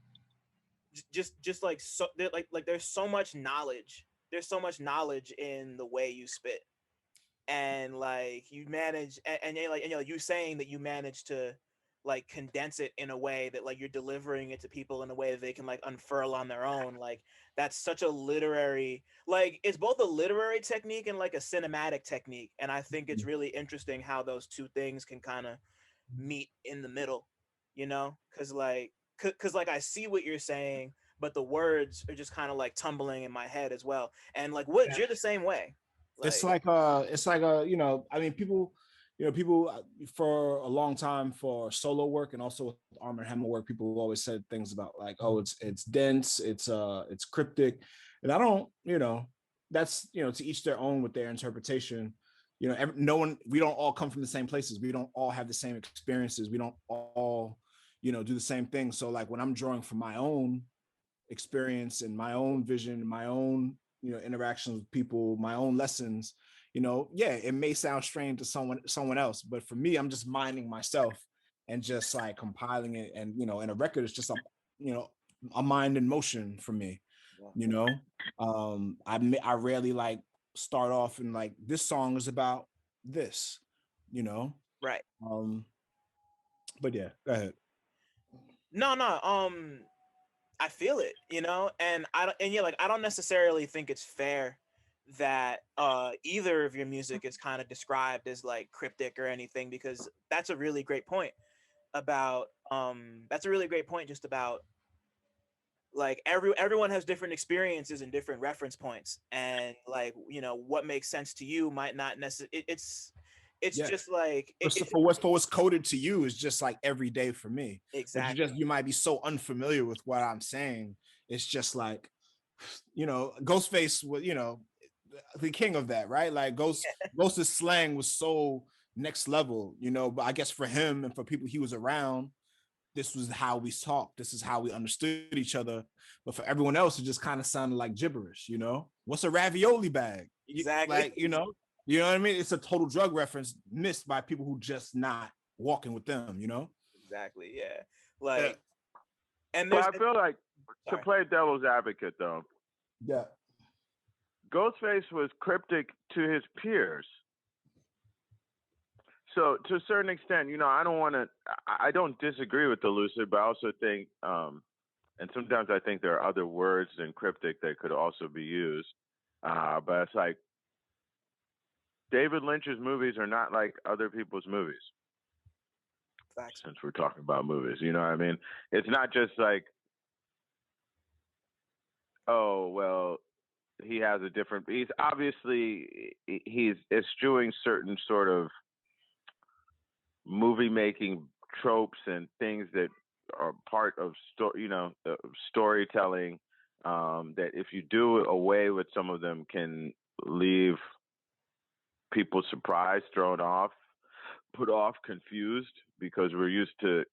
just like so like there's so much knowledge. There's so much knowledge in the way you spit. And like you manage, and you saying that you manage to like condense it in a way that like you're delivering it to people in a way that they can like unfurl on their own. Like that's such a literary, like it's both a literary technique and like a cinematic technique. And I think it's really interesting how those two things can kind of meet in the middle, you know? Cause like I see what you're saying, but the words are just kind of like tumbling in my head as well. And like Woods, you're the same way. It's like you know, I mean, people for a long time for solo work and also Armand Hammer work, people always said things about like, oh, it's dense, it's cryptic, and I don't, you know, that's, you know, to each their own with their interpretation. You know, we don't all come from the same places. We don't all have the same experiences. We don't all, you know, do the same thing. So like when I'm drawing from my own experience and my own vision, my own, you know, interactions with people, my own lessons, you know, yeah, it may sound strange to someone else, but for me, I'm just minding myself and just like compiling it. And, you know, and a record is just a, you know, a mind in motion for me, you know. I rarely like start off and like, this song is about this, you know. Right. But yeah, go ahead. No, I feel it, you know, and I don't necessarily think it's fair that either of your music is kind of described as like cryptic or anything, because that's a really great point about just about like everyone has different experiences and different reference points, and like, you know, what makes sense to you might not necessarily, it's just like for what's coded to you is just like every day for me. Exactly. But you might be so unfamiliar with what I'm saying. It's just like, you know, Ghostface was, you know, the king of that, right? Like Ghost's slang was so next level, you know. But I guess for him and for people he was around, this was how we talked. This is how we understood each other. But for everyone else, it just kind of sounded like gibberish, you know? What's a ravioli bag? Exactly. Like, you know what I mean? It's a total drug reference missed by people who just not walking with them, you know? Exactly, yeah. Like, yeah. And I feel like, to play devil's advocate though, yeah, Ghostface was cryptic to his peers. So to a certain extent, you know, I don't disagree with Elucid, but I also think, and sometimes I think there are other words than cryptic that could also be used. But it's like, David Lynch's movies are not like other people's movies. Facts. Since we're talking about movies, you know what I mean? It's not just like, oh, well, he's eschewing certain sort of movie making tropes and things that are part of storytelling, that if you do away with some of them can leave people surprised, thrown off, put off, confused, because we're used to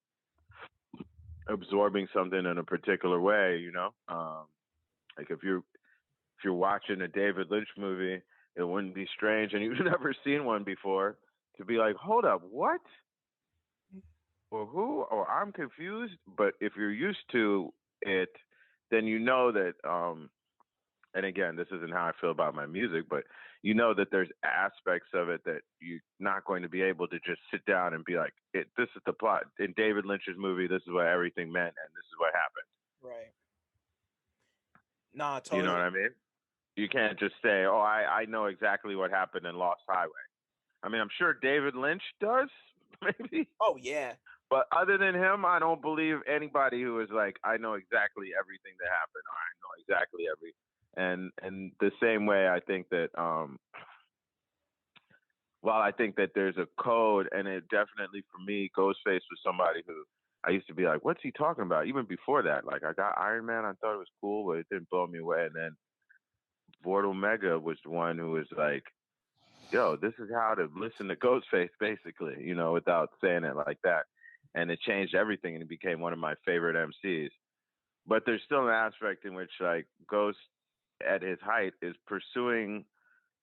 absorbing something in a particular way, you know. Like if you're watching a David Lynch movie, it wouldn't be strange, and you've never seen one before, to be like, hold up, what? Or who? Or I'm confused. But if you're used to it, then you know that, and again, this isn't how I feel about my music, but you know that there's aspects of it that you're not going to be able to just sit down and be like, this is the plot. In David Lynch's movie, this is what everything meant, and this is what happened. Right. Nah, totally. You know what I mean? You can't just say, oh, I know exactly what happened in Lost Highway. I mean, I'm sure David Lynch does, maybe. Oh, yeah. But other than him, I don't believe anybody who is like, I know exactly everything that happened, or I know exactly and the same way I think that while I think that there's a code, and it definitely for me, Ghostface was somebody who I used to be like, what's he talking about? Even before that, like I got Iron Man, I thought it was cool, but it didn't blow me away. And then Vord Omega was the one who was like, yo, this is how to listen to Ghostface, basically, you know, without saying it like that. And it changed everything, and it became one of my favorite MCs. But there's still an aspect in which, like, Ghost at his height is pursuing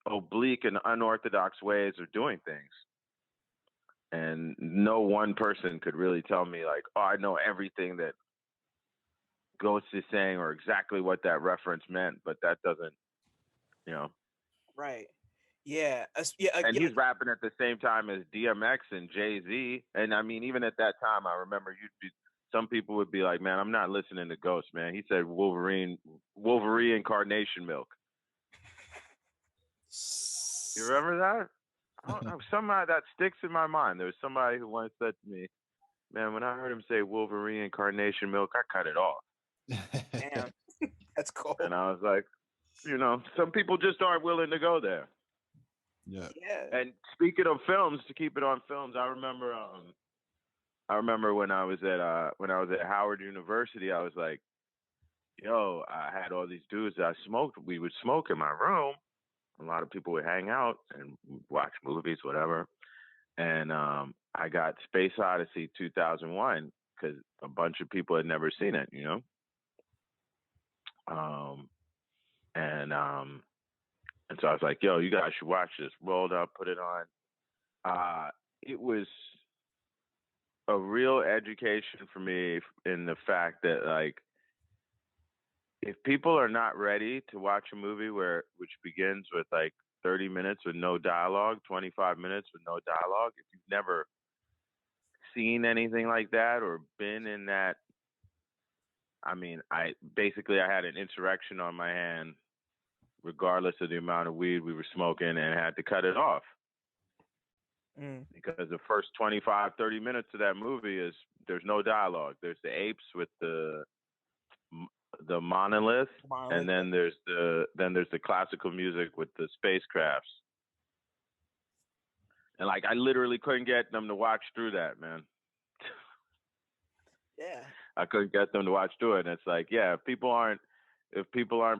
oblique and unorthodox ways of doing things. And no one person could really tell me, like, oh, I know everything that Ghost is saying or exactly what that reference meant, but that doesn't, you know. Right. Yeah. Yeah. And he's rapping at the same time as DMX and Jay-Z. And I mean, even at that time, I remember some people would be like, man, I'm not listening to Ghost, man. He said Wolverine Carnation Milk. You remember that? I don't know, somehow that sticks in my mind. There was somebody who once said to me, man, when I heard him say Wolverine Carnation Milk, I cut it off. Damn. That's cool. And I was like, you know, some people just aren't willing to go there. Yeah. And speaking of films, to keep it on films, I remember when I was at Howard University, I was like, yo, I had all these dudes that I smoked. We would smoke in my room. A lot of people would hang out and watch movies, whatever. And I got Space Odyssey 2001 because a bunch of people had never seen it, you know. And so I was like, yo, you guys should watch this. Rolled up, put it on. It was a real education for me in the fact that, like, if people are not ready to watch a movie which begins with like 30 minutes with no dialogue, 25 minutes with no dialogue, if you've never seen anything like that or been in that, I mean, I had an insurrection on my hand regardless of the amount of weed we were smoking, and had to cut it off. Because the first 25, 30 minutes of that movie there's no dialogue. There's the apes with the monolith, and then there's the classical music with the spacecrafts. And like, I literally couldn't get them to watch through that, man. Yeah. I couldn't get them to watch through it. And it's like, yeah, if people aren't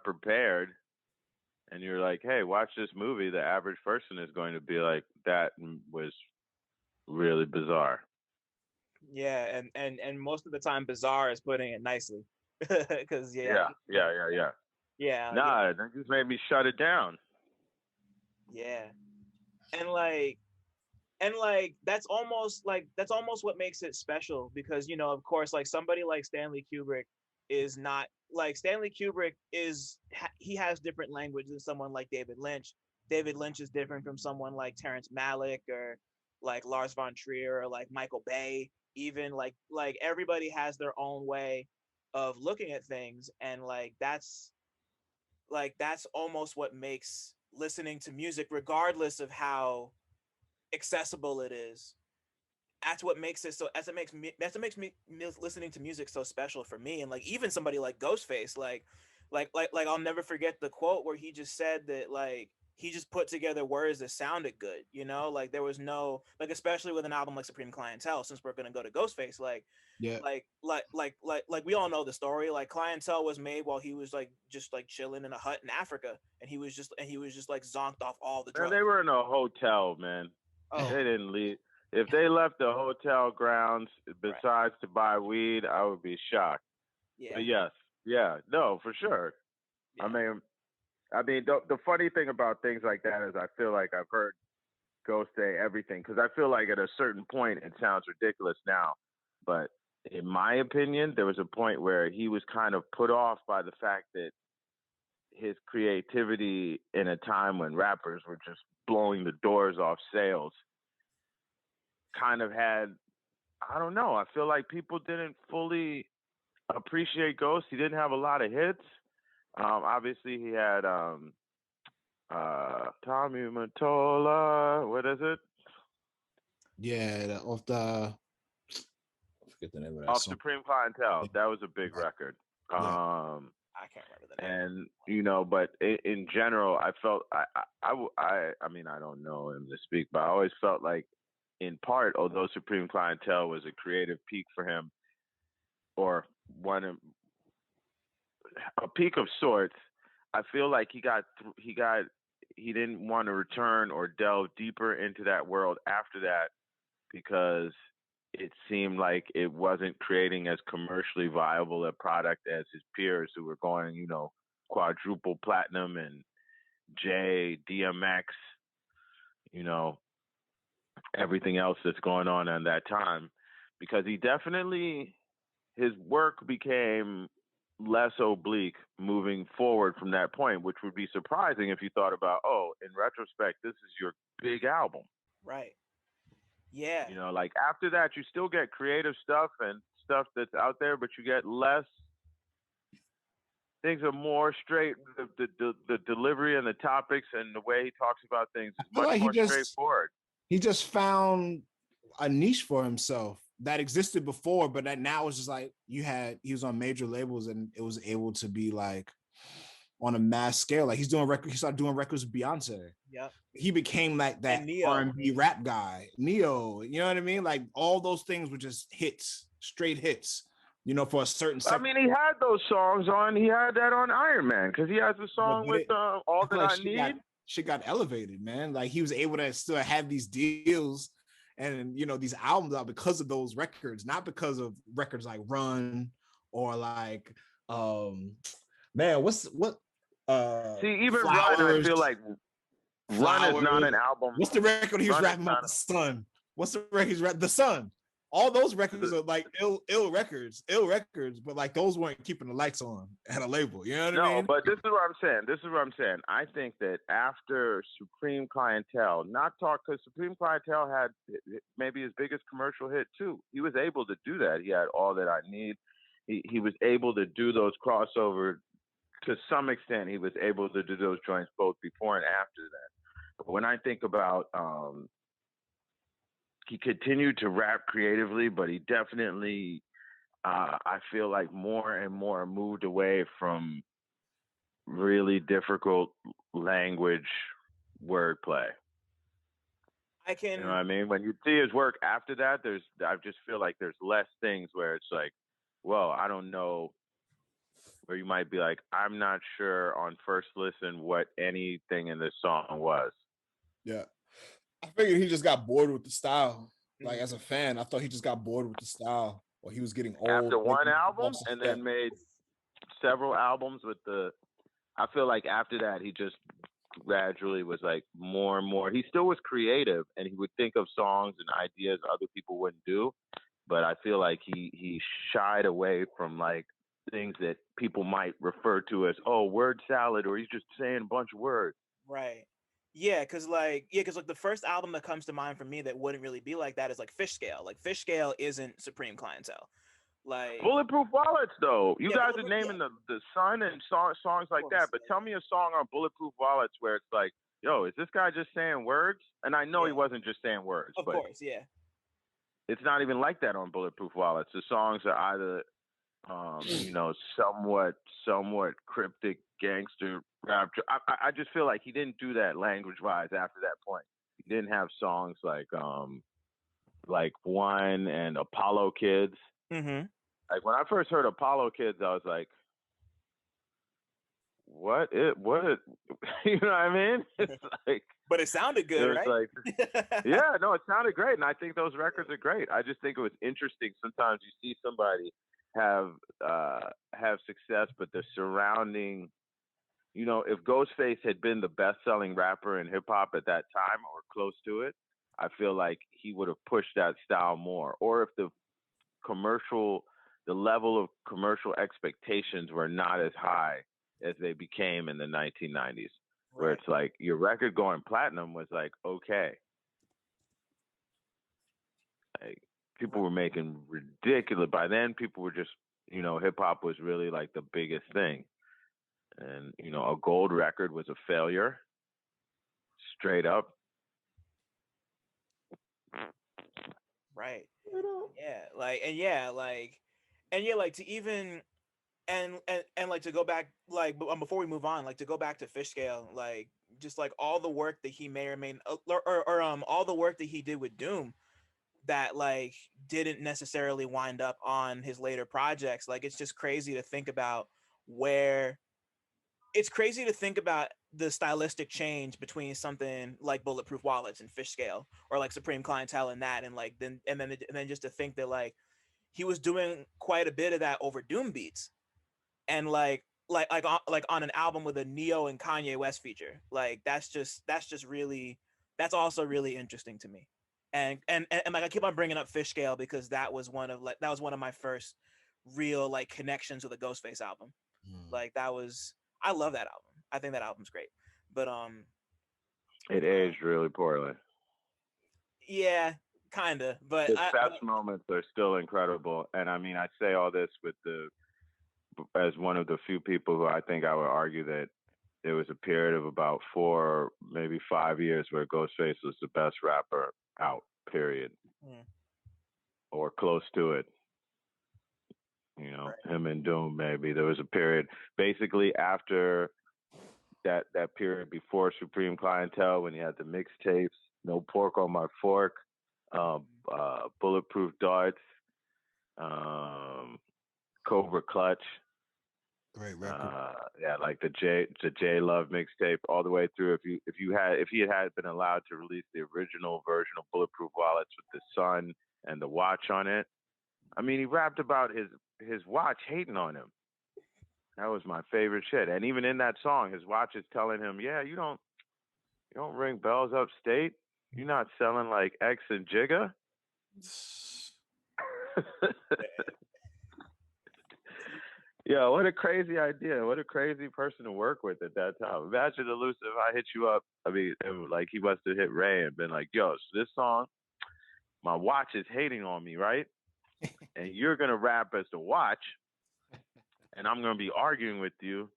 prepared, and you're like, hey, watch this movie, the average person is going to be like, that was really bizarre. Yeah, and most of the time, bizarre is putting it nicely. Because yeah. Nah, that just made me shut it down. Yeah, and that's almost what makes it special, because, you know, of course, like, somebody like Stanley Kubrick is not like Stanley Kubrick he has different language than someone like David Lynch. David Lynch is different from someone like Terrence Malick or like Lars von Trier or like Michael Bay. Even like everybody has their own way of looking at things, and that's almost what makes listening to music, regardless of how accessible it is, that's what makes me listening to music so special for me. And like, even somebody like Ghostface, like I'll never forget the quote where he just said that, like, he just put together words that sounded good, you know, like there was no, like, especially with an album like Supreme Clientele, since we're going to go to Ghostface, like, yeah, like we all know the story. Like, Clientele was made while he was like just like chilling in a hut in Africa, and he was just like zonked off all the drugs. Man, they were in a hotel, man. Oh. They didn't leave. If they left the hotel grounds besides to buy weed, I would be shocked. Yeah. But yes. Yeah. No, for sure. Yeah. I mean, the funny thing about things like that is I feel like I've heard Ghost say everything, because I feel like at a certain point it sounds ridiculous now, but in my opinion, there was a point where he was kind of put off by the fact that his creativity in a time when rappers were just blowing the doors off sales kind of had, I don't know, I feel like people didn't fully appreciate Ghost. He didn't have a lot of hits. Obviously he had Tommy Mottola, what is it? Yeah, of the forget the name of that Off song. Supreme Clientele. That was a big record. I can't remember the name. And but in general, I felt I mean, I don't know him to speak, but I always felt like, in part, although Supreme Clientele was a creative peak for him, or a peak of sorts, I feel like he didn't want to return or delve deeper into that world after that, because it seemed like it wasn't creating as commercially viable a product as his peers who were going, quadruple platinum, and J, DMX, everything else that's going on at that time. Because his work became less oblique moving forward from that point, which would be surprising if you thought about, in retrospect, this is your big album. Right. Yeah. Like after that, you still get creative stuff and stuff that's out there, but you get less. Things are more straight. The delivery and the topics and the way he talks about things is much more straightforward. He just found a niche for himself that existed before, but that now is just like he was on major labels and it was able to be like on a mass scale. Like he started doing records with Beyonce. Yep. He became like that R&B rap guy. Neo, you know what I mean? Like all those things were just hits, straight hits, for a certain I mean, he had those songs on, he had that on Iron Man, because he has a song with All That I Need. Shit got elevated, man. Like he was able to still have these deals and these albums out because of those records, not because of records like Run or like man, what see, even Flowers, Run, I feel like Run is not an album. What's the record he was rapping about? The Sun. What's the record he's rapping? The Sun. All those records are like ill records, but like those weren't keeping the lights on at a label. You know what I mean? No, but this is what I'm saying. I think that after Supreme Clientele, because Supreme Clientele had maybe his biggest commercial hit too. He was able to do that. He had All That I Need. He was able to do those crossover. To some extent, he was able to do those joints both before and after that. But when I think about he continued to rap creatively, but he definitely, I feel like more and more moved away from really difficult language wordplay. You know what I mean? When you see his work after that, I just feel like there's less things where it's like, well, I don't know, where you might be like, I'm not sure on first listen what anything in this song was. Yeah. I figured he just got bored with the style. Like as a fan, I thought he just got bored with the style, or he was getting old. After one album, and then made several albums with I feel like after that, he just gradually was like more and more. He still was creative, and he would think of songs and ideas other people wouldn't do. But I feel like he shied away from like things that people might refer to as, word salad, or he's just saying a bunch of words. Right. Yeah, because the first album that comes to mind for me that wouldn't really be like that is like Fish Scale. Like Fish Scale isn't Supreme Clientele. Like Bulletproof Wallets, though. You guys are naming the Sun and songs like that, but tell me a song on Bulletproof Wallets where it's like, yo, is this guy just saying words? And I know he wasn't just saying words. Of course, yeah. It's not even like that on Bulletproof Wallets. The songs are either somewhat cryptic gangster rap. I just feel like he didn't do that language wise after that point. He didn't have songs like One and Apollo Kids. Mm-hmm. Like when I first heard Apollo Kids, I was like, what you know what I mean? It's like, but it sounded good, right? Like, yeah, no, it sounded great, and I think those records are great. I just think it was interesting. Sometimes you see somebody have success, but the surrounding, if Ghostface had been the best-selling rapper in hip-hop at that time or close to it, I feel like he would have pushed that style more. Or if the level of commercial expectations were not as high as they became in the 1990s, where it's like your record going platinum was like, okay. Like, people were making ridiculous. By then, people were just, hip hop was really like the biggest thing. And, a gold record was a failure. Straight up. Right. Yeah. like, and yeah, like, and yeah, like to even and like to go back, like, before we move on, like to go back to Fish Scale, like just like all the work that he may or may or all the work that he did with Doom that like didn't necessarily wind up on his later projects. Like it's just crazy to think about where it's crazy to think about the stylistic change between something like Bulletproof Wallets and Fish Scale or like Supreme Clientele and that, and like then just to think that like he was doing quite a bit of that over Doom beats, and like on an album with a Neo and Kanye West feature. Like that's just really, that's also really interesting to me. And like I keep on bringing up Fish Scale because that was one of my first real like connections with a Ghostface album. Like I love that album. I think that album's great. But it aged really poorly. Yeah, kinda. But the best moments are still incredible. And I mean, I say all this as one of the few people who I think I would argue that there was a period of about 4, maybe 5 years where Ghostface was the best rapper out, period. Or close to it. You know, right. Him and Doom, maybe. There was a period basically after that period before Supreme Clientele when he had the mixtapes, No Pork on My Fork, Bulletproof Darts, Cobra Clutch. Great record. Yeah, like the J Love mixtape all the way through. If he had been allowed to release the original version of Bulletproof Wallets with the sun and the watch on it, I mean, he rapped about his watch hating on him. That was my favorite shit. And even in that song, his watch is telling him, "Yeah, you don't ring bells upstate. You're not selling like X and Jigga." Yeah, what a crazy idea. What a crazy person to work with at that time. Imagine Elucid, if I hit you up. I mean, like he must have hit Ray and been like, "Yo, so this song, my watch is hating on me, right? And you're going to rap as the watch, and I'm going to be arguing with you."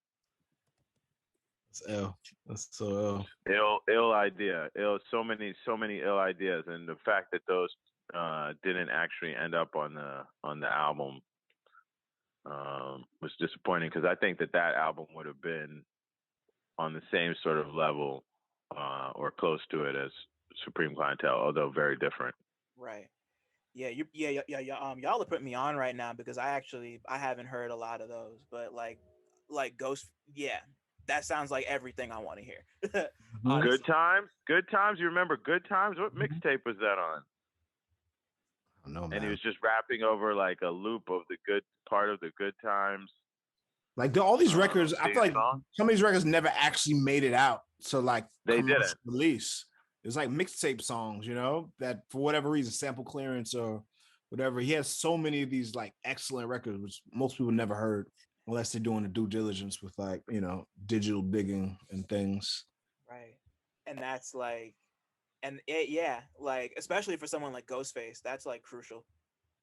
That's ill. That's so ill. Ill idea. So many ill ideas. And the fact that those didn't actually end up on the album was disappointing, because I think that album would have been on the same sort of level or close to it as Supreme Clientele, although very different. Right. Yeah, y'all are putting me on right now because I haven't heard a lot of those, but like Ghost, yeah, that sounds like everything I want to hear. Good Times. You remember Good Times? What mixtape was that on? No, man. And he was just rapping over like a loop of the good part of the Good Times. Like all these records, I feel like some of these records never actually made it out. So like they didn't release. It's like mixtape songs, you know, that for whatever reason, sample clearance or whatever. He has so many of these like excellent records, which most people never heard unless they're doing the due diligence with like, you know, digital digging and things. Right. And that's like, like, especially for someone like Ghostface, that's like crucial.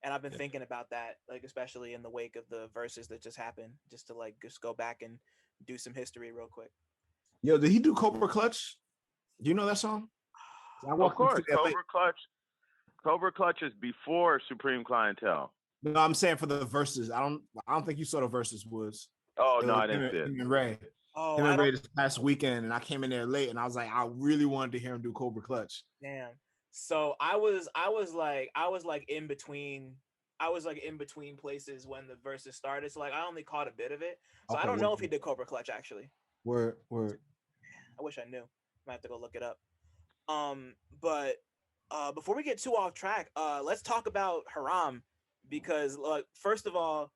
And I've been thinking about that, like, especially in the wake of the verses that just happened, just to like, just go back and do some history real quick. Yo, did he do Cobra Clutch? Do you know that song? Of course, Cobra Clutch is before Supreme Clientele. No, I'm saying for the verses. I don't think you saw the verses, Woods. Oh no, I didn't see it. Him and Ray. Oh, him and Ray this past weekend, and I came in there late, and I was like, I really wanted to hear him do Cobra Clutch. Damn. So I was like in between. I was like in between places when the verses started, so like I only caught a bit of it. So I don't know if he did Cobra Clutch actually. Word. I wish I knew. Might have to go look it up. But before we get too off track, let's talk about Haram, because like, first of all,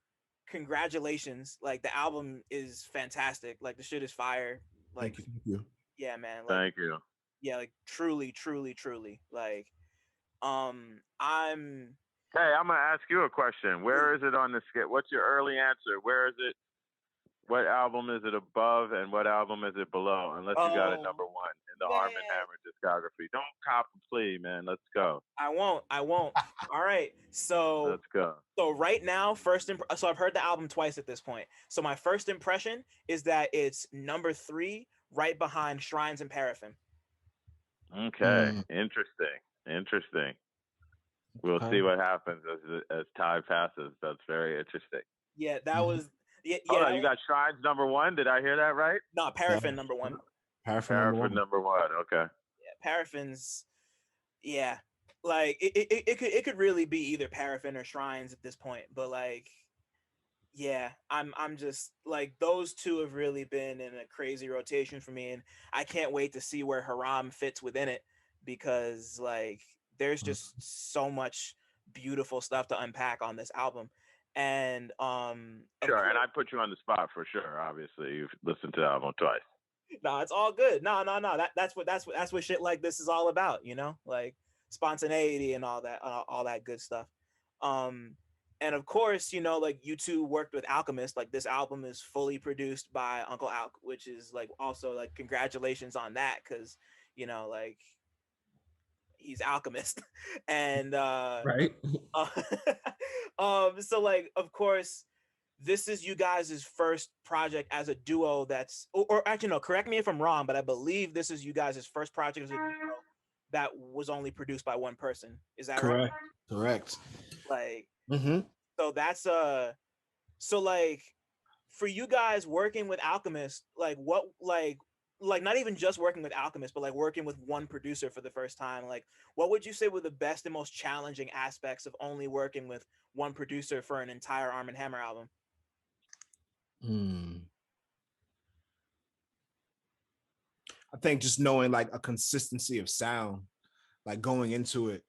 congratulations. Like the album is fantastic. Like the shit is fire. Like thank you. Yeah, man. Like, thank you. Yeah, like truly. Like Hey, I'm gonna ask you a question. Where is it on the skit? What's your early answer? Where is it? What album is it above, and what album is it below? Unless you got a number one in the Armand Hammer discography. Don't cop and plea, man. Let's go. I won't. All right. So let's go. So right now, so I've heard the album twice at this point. So my first impression is that it's number 3, right behind Shrines and Paraffin. Okay. Interesting. we'll see what happens as time passes. That's very interesting. Yeah, that was. Yeah, Hold on, you got Shrines #1. Did I hear that right? No, Paraffin #1. Paraffin #1. Okay. Yeah, Paraffin's. Yeah, like it could really be either Paraffin or Shrines at this point, but like, yeah, I'm just like, those two have really been in a crazy rotation for me, and I can't wait to see where Haram fits within it, because like there's just so much beautiful stuff to unpack on this album. And sure, and I put you on the spot for sure. Obviously, you've listened to the album twice. No, it's all good. No. That's what shit like this is all about, you know, like spontaneity and all that good stuff. And of course, you know, like you two worked with Alchemist. Like this album is fully produced by Uncle Alk, which is like also like congratulations on that, because you know, like he's Alchemist, and right. So like, of course, this is you guys' first project as a duo. Or actually, no, correct me if I'm wrong, but I believe this is you guys' first project as a duo that was only produced by one person. Is that correct? Right? Correct. Like, so that's so like, for you guys working with Alchemist, like what, like not even just working with Alchemist, but like working with one producer for the first time, like what would you say were the best and most challenging aspects of only working with one producer for an entire Armand Hammer album? I think just knowing like a consistency of sound, like going into it,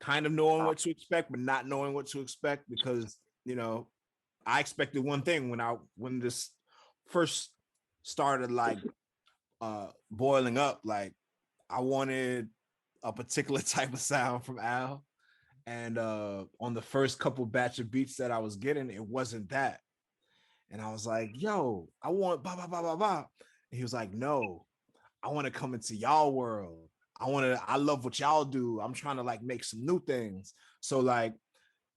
kind of knowing what to expect, but not knowing what to expect, because you know, I expected one thing when this first started like boiling up. Like I wanted a particular type of sound from Al, and on the first couple batch of beats that I was getting, it wasn't that. And I was like, yo, I want blah blah blah blah blah. And he was like, no, I want to come into y'all world. I love what y'all do. I'm trying to like make some new things. So like,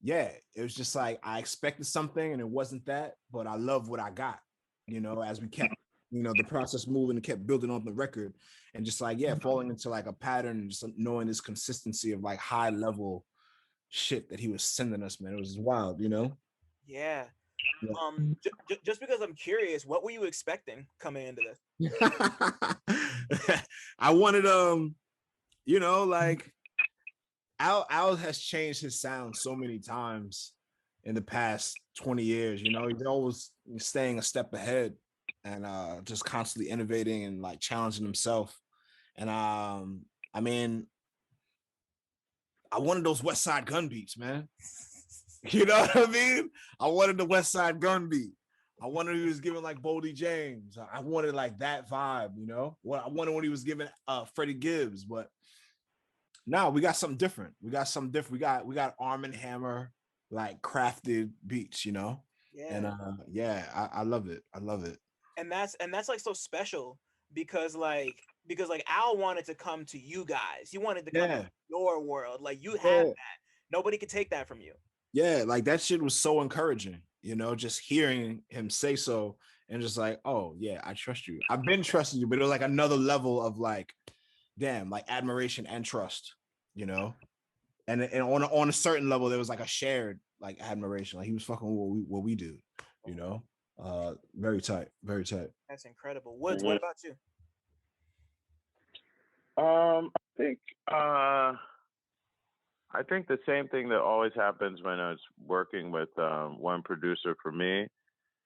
yeah, it was just like I expected something and it wasn't that, but I love what I got, you know, as we kept, you know, the process moving and kept building on the record, and just like, yeah, falling into like a pattern and just knowing this consistency of like high level shit that he was sending us, man. It was wild, you know? Yeah. Just because I'm curious, what were you expecting coming into this? I wanted, you know, like Al has changed his sound so many times in the past 20 years, you know, he's always staying a step ahead and just constantly innovating and like challenging himself. And I mean, I wanted those West Side Gun beats, man. You know what I mean? I wanted the West Side Gun beat. I wanted he was giving like Boldy James. I wanted like that vibe, you know? I wanted when he was giving Freddie Gibbs, but now we got something different. We got Armand Hammer like crafted beats, you know? Yeah. And I love it. I love it. And that's like so special because Al wanted to come to you guys. He wanted to come to your world. Like you had that. Nobody could take that from you. Yeah, like that shit was so encouraging, you know, just hearing him say so and just like, oh yeah, I trust you. I've been trusting you, but it was like another level of like, damn, like admiration and trust, you know? And on a certain level, there was like a shared like admiration. Like he was fucking what we do, you know? Very tight, very tight. That's incredible. Woods, what about you? I think the same thing that always happens when I was working with one producer for me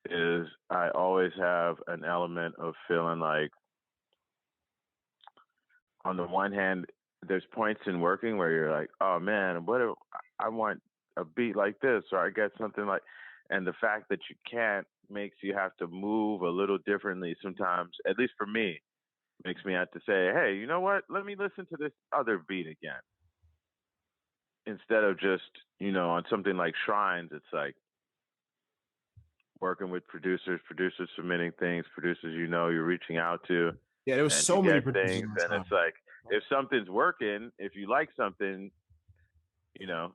is I always have an element of feeling like, on the one hand, there's points in working where you're like, oh man, I want a beat like this, or I get something like, and the fact that you can't makes you have to move a little differently sometimes, at least for me, makes me have to say, hey, you know what? Let me listen to this other beat again. Instead of just, you know, on something like Shrines, it's like working with producers submitting things, producers you know you're reaching out to. Yeah, there was so many things, and it's like if something's working, if you like something, you know,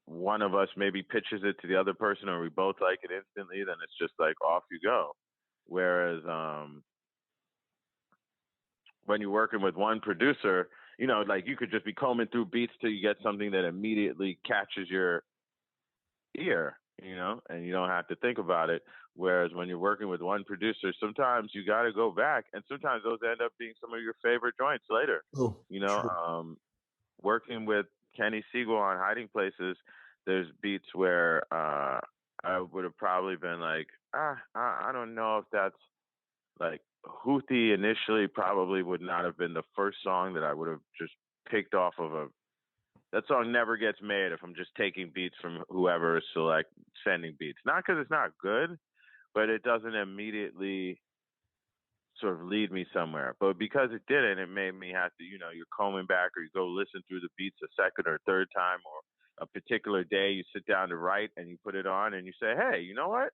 one of us maybe pitches it to the other person, or we both like it instantly, then it's just like off you go. Whereas when you're working with one producer, you know, like you could just be combing through beats till you get something that immediately catches your ear, you know, and you don't have to think about it. Whereas when you're working with one producer, sometimes you got to go back, and sometimes those end up being some of your favorite joints later. Oh, you know, working with Kenny Siegel on Hiding Places, there's beats where I would have probably been like, I don't know if that's like Houthi initially probably would not have been the first song that I would have just picked off of that song never gets made if I'm just taking beats from whoever is sending beats. Not because it's not good, but it doesn't immediately sort of lead me somewhere. But because it didn't, it made me have to, you know, you're combing back or you go listen through the beats a second or third time, or a particular day you sit down to write and you put it on and you say, hey, you know what?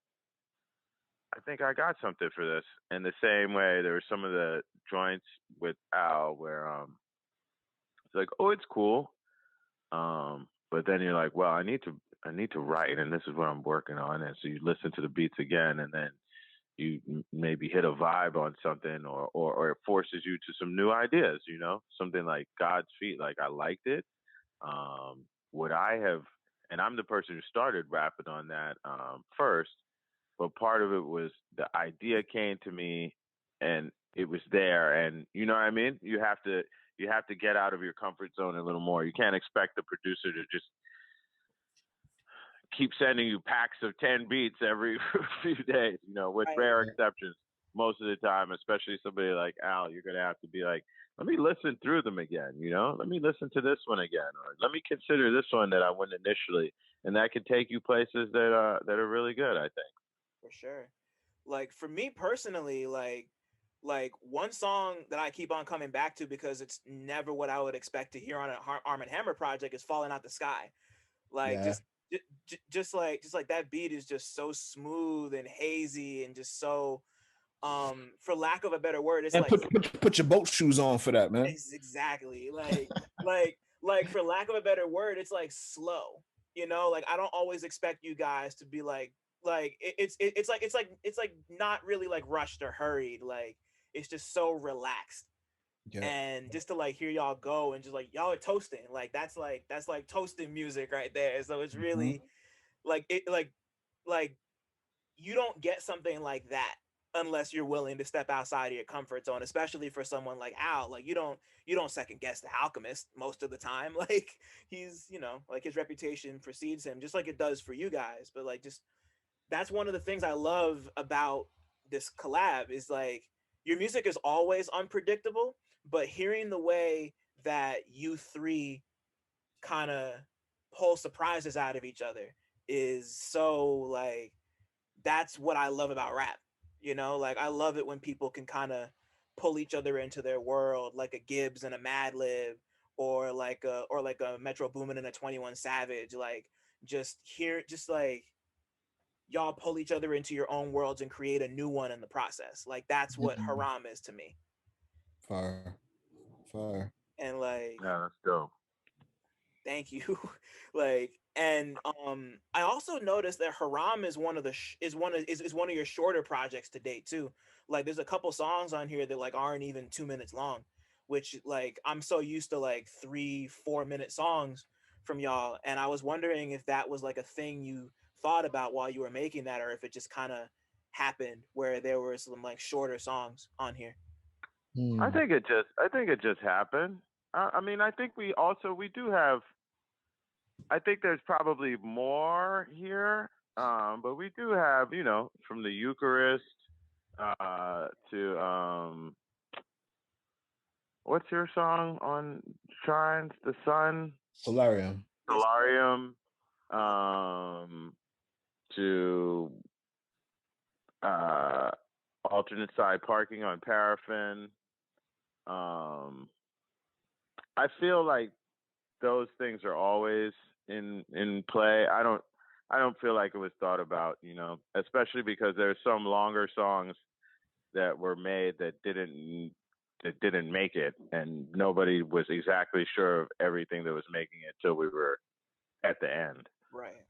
I think I got something for this. And the same way, there were some of the joints with Al where it's like, oh, it's cool. But then you're like, well, I need to write, and this is what I'm working on. And so you listen to the beats again, and then you maybe hit a vibe on something, or it forces you to some new ideas, you know, something like God's Feet. Like, I liked it. Would I have, and I'm the person who started rapping on that first, but part of it was the idea came to me and it was there. And you know what I mean? You have to get out of your comfort zone a little more. You can't expect the producer to just keep sending you packs of 10 beats every few days, you know, with rare exceptions. Most of the time, especially somebody like Al, you're going to have to be like, let me listen through them again, you know, let me listen to this one again, or let me consider this one that I wouldn't initially. And that could take you places that are really good, I think. For sure. Like, for me personally, like one song that I keep on coming back to because it's never what I would expect to hear on an Armand Hammer project is Falling Out the Sky. Like, just like that beat is just so smooth and hazy and just so, for lack of a better word, it's and like put your boat shoes on for that, man. Exactly. Like for lack of a better word, it's like slow. You know, like I don't always expect you guys to be like it's like not really like rushed or hurried. Like it's just so relaxed. Yeah. And just to like hear y'all go and just like y'all are toasting, like that's like toasting music right there. So it's really like it like you don't get something like that unless you're willing to step outside of your comfort zone, especially for someone like Al. Like you don't second guess the Alchemist most of the time. Like he's, you know, like his reputation precedes him just like it does for you guys. But like just that's one of the things I love about this collab is like your music is always unpredictable, but hearing the way that you three kind of pull surprises out of each other is so like that's what I love about rap. You know, like I love it when people can kind of pull each other into their world, like a Gibbs and a Madlib, or like a Metro Boomin and a 21 Savage. Like just like y'all pull each other into your own worlds and create a new one in the process. Like that's what HARAM is to me. Fire. And like, yeah, that's dope. Thank you. Like, and I also noticed that HARAM is one of your shorter projects to date too. Like there's a couple songs on here that like aren't even 2 minutes long, which like I'm so used to like 3-4 minute songs from y'all. And I was wondering if that was like a thing you thought about while you were making that, or if it just kind of happened where there were some like shorter songs on here. I think it just happened. I mean, I think we do have. I think there's probably more here, but we do have, you know, from the Eucharist to what's your song on Shrines? The Sun. Solarium. To alternate side parking on Paraffin. I feel like those things are always in play. I don't feel like it was thought about, you know, especially because there's some longer songs that were made that didn't make it, and nobody was exactly sure of everything that was making it till we were at the end. Right.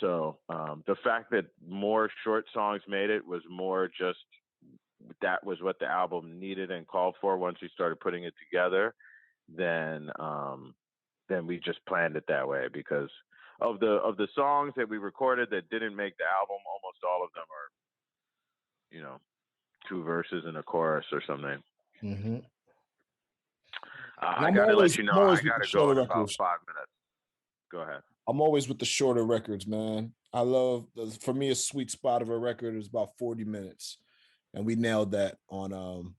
So the fact that more short songs made it was more just that was what the album needed and called for once we started putting it together. then we just planned it that way, because of the songs that we recorded that didn't make the album, almost all of them are, 2 verses and a chorus or something. Mm-hmm. I gotta let you know, I gotta go in about 5 minutes. Go ahead. I'm always with the shorter records, man. I love, for me, a sweet spot of a record is about 40 minutes. And we nailed that on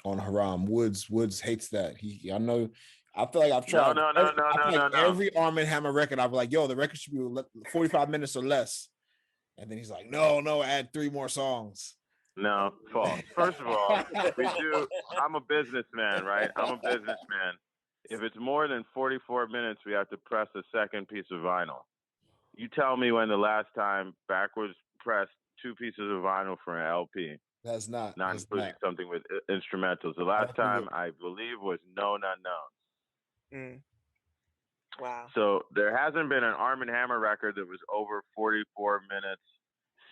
Haram. Woods hates that. I feel like I've tried. No. Every Armand Hammer record, I'm like, yo, the record should be 45 minutes or less. And then he's like, no, add 3 more songs. No, false. First of all, I'm a businessman, right? I'm a businessman. If it's more than 44 minutes, we have to press a second piece of vinyl. You tell me when the last time backwards pressed 2 pieces of vinyl for an LP. That's not including something with instrumentals. The last time, I believe, was Known Unknowns. Wow. So there hasn't been an Armand Hammer record that was over 44 minutes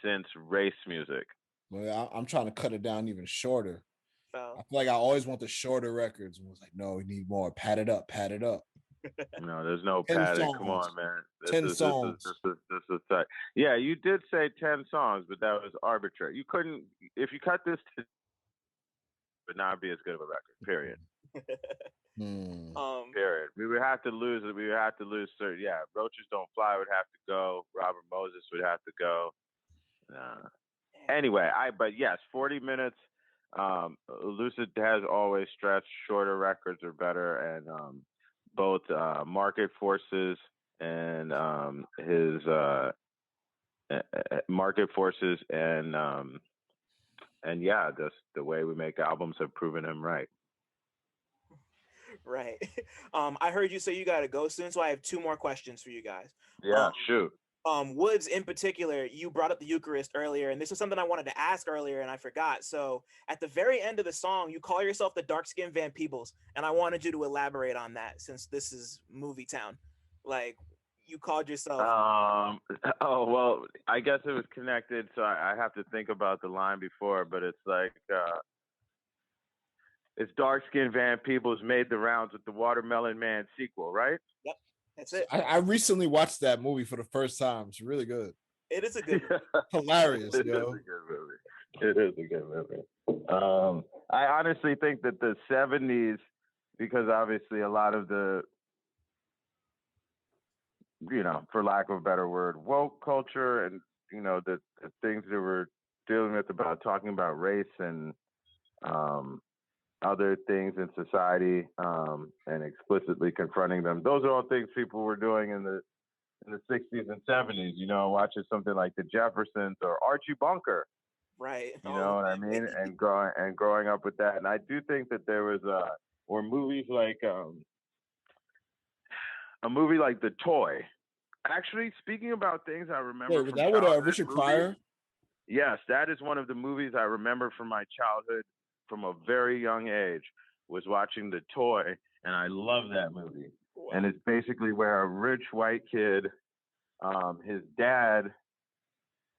since Race Music. Well, I'm trying to cut it down even shorter. Oh. I feel like I always want the shorter records. And was like, no, we need more. Pad it up. No, there's no padding. Come on, man. 10 songs. This is tight. Yeah, you did say 10 songs, but that was arbitrary. You couldn't, if you cut this to, would not be as good of a record. Period. Period. We would have to lose it. We would have to lose certain. Yeah, Roaches Don't Fly would have to go. Robert Moses would have to go. Anyway, but yes, 40 minutes. Elucid has always stretched. Shorter records are better, and both Market Forces and his Market Forces and yeah, just the way we make albums have proven him right. Right. I heard you say you got to go soon, so I have 2 more questions for you guys. Yeah, shoot. Woods in particular, you brought up the Eucharist earlier, and this is something I wanted to ask earlier and I forgot. So at the very end of the song, you call yourself the dark-skinned Van Peebles, and I wanted you to elaborate on that since this is Movie Town. Like, you called yourself. Oh, well, I guess it was connected, so I have to think about the line before, but it's like, it's dark-skinned Van Peebles made the rounds with the Watermelon Man sequel, right? Yep. That's it. I recently watched that movie for the first time. It's really good. It is a good movie. Hilarious, It yo. is a good movie. It is a good movie. I honestly think that the 70s, because obviously a lot of the, for lack of a better word, woke culture and, the things that we're dealing with about talking about race and other things in society and explicitly confronting them. Those are all things people were doing in the 60s and 70s, watching something like the Jeffersons or Archie Bunker. Right. You know what I mean? And growing up with that. And I do think that there was or movies like a movie like The Toy. Actually, speaking about things I remember. Wait, was that with Richard Pryor? Yes, that is one of the movies I remember from my childhood. From a very young age, was watching The Toy, and I love that movie. Wow. And it's basically where a rich white kid, his dad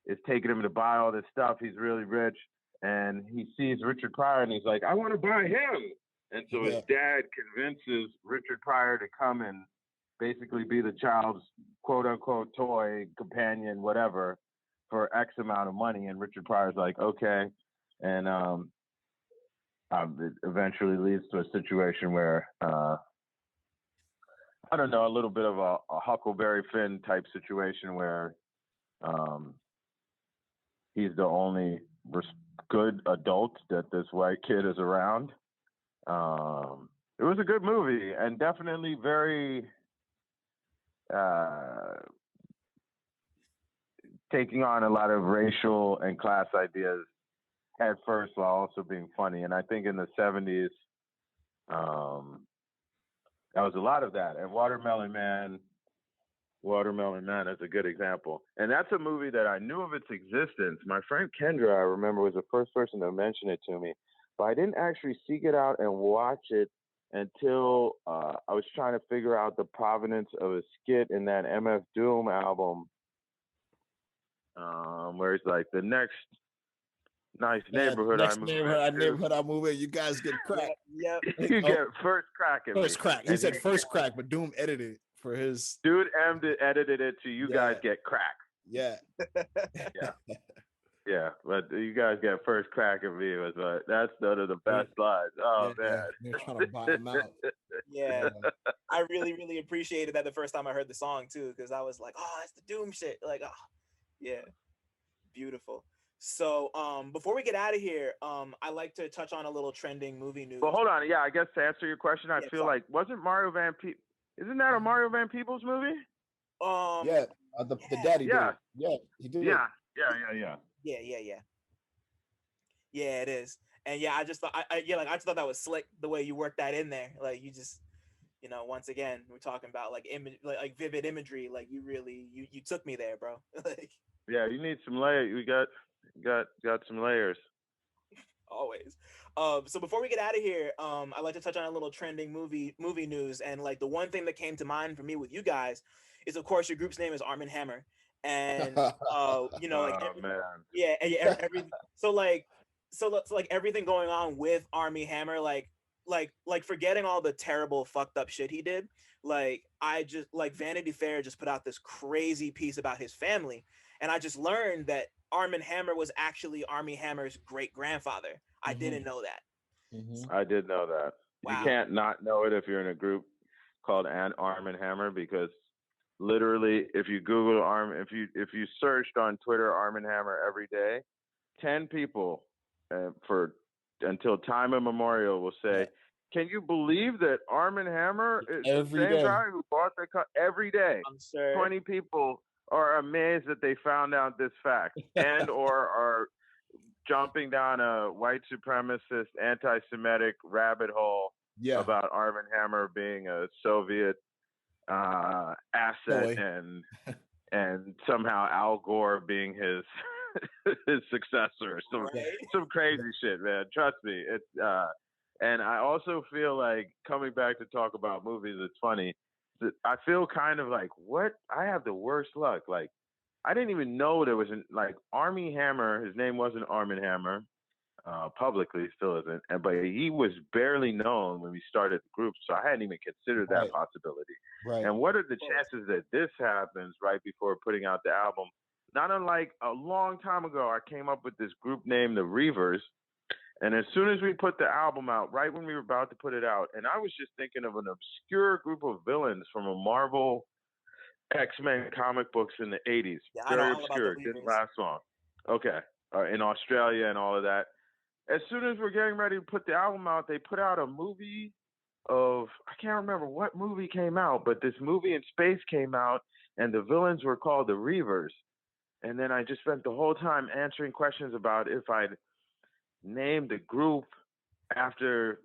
is taking him to buy all this stuff. He's really rich, and he sees Richard Pryor, and he's like, I want to buy him. And so his dad convinces Richard Pryor to come and basically be the child's quote-unquote toy, companion, whatever, for X amount of money. And Richard Pryor's like, okay. And it eventually leads to a situation where, I don't know, a little bit of a Huckleberry Finn type situation where he's the only good adult that this white kid is around. It was a good movie and definitely very taking on a lot of racial and class ideas at first while also being funny. And I think in the 70s, that was a lot of that. And Watermelon Man is a good example. And that's a movie that I knew of its existence. My friend Kendra, I remember, was the first person to mention it to me. But I didn't actually seek it out and watch it until I was trying to figure out the provenance of a skit in that MF Doom album, where he's like, the Nice neighborhood. Neighborhood I move in. You guys get crack. Yep. You get first crack. First crack. He said first crack, but Doom edited it for his. Dude M edited it to you guys get crack. Yeah. Yeah, but you guys get first crack at me. But that's one of the best lines. Oh man, they're trying to buy him out. Yeah, I really, really appreciated that the first time I heard the song too, because I was like, oh, it's the Doom shit. Like, oh, yeah, beautiful. So, before we get out of here, I like to touch on a little trending movie news. Well, hold on. Yeah, I guess to answer your question, I feel like wasn't Mario Van Peebles? Isn't that a Mario Van Peebles movie? The daddy. Yeah, he did. Yeah. Yeah, it is. And yeah, I just thought, I just thought that was slick the way you worked that in there. Like you just, once again, we're talking about like image, like vivid imagery. Like you really, you took me there, bro. Like, yeah, you need some layers. We got some layers. Always. So before we get out of here, I'd like to touch on a little trending movie news. And like the one thing that came to mind for me with you guys is, of course, your group's name is Armand Hammer. And so everything going on with Armie Hammer, like forgetting all the terrible fucked up shit he did, like I just like Vanity Fair just put out this crazy piece about his family, and I just learned that Armand Hammer was actually Armie Hammer's great grandfather. I didn't know that. I did know that. Wow. You can't not know it if you're in a group called Armand Hammer, because literally, if you Google if you searched on Twitter Armand Hammer every day, 10 people until time immemorial will say, "Can you believe that Armand Hammer is the same guy who bought the car every day?" I'm sure 20 people are amazed that they found out this fact and or are jumping down a white supremacist, anti-Semitic rabbit hole about Armand Hammer being a Soviet asset and somehow Al Gore being his successor. Some crazy shit, man. Trust me. It's and I also feel like, coming back to talk about movies, it's funny that I feel kind of like, what? I have the worst luck. Like, I didn't even know there was Armie Hammer. His name wasn't Armand Hammer. Publicly, still isn't. But he was barely known when we started the group, so I hadn't even considered that possibility. Right. And what are the chances that this happens right before putting out the album? Not unlike a long time ago, I came up with this group named the Reavers, and as soon as we put the album out, right when we were about to put it out, and I was just thinking of an obscure group of villains from a Marvel X-Men comic books in the 80s. Very obscure. Didn't last long. Okay. In Australia and all of that. As soon as we're getting ready to put the album out, they put out a movie of, I can't remember what movie came out, but this movie in space came out, and the villains were called the Reavers. And then I just spent the whole time answering questions about if I'd named the group after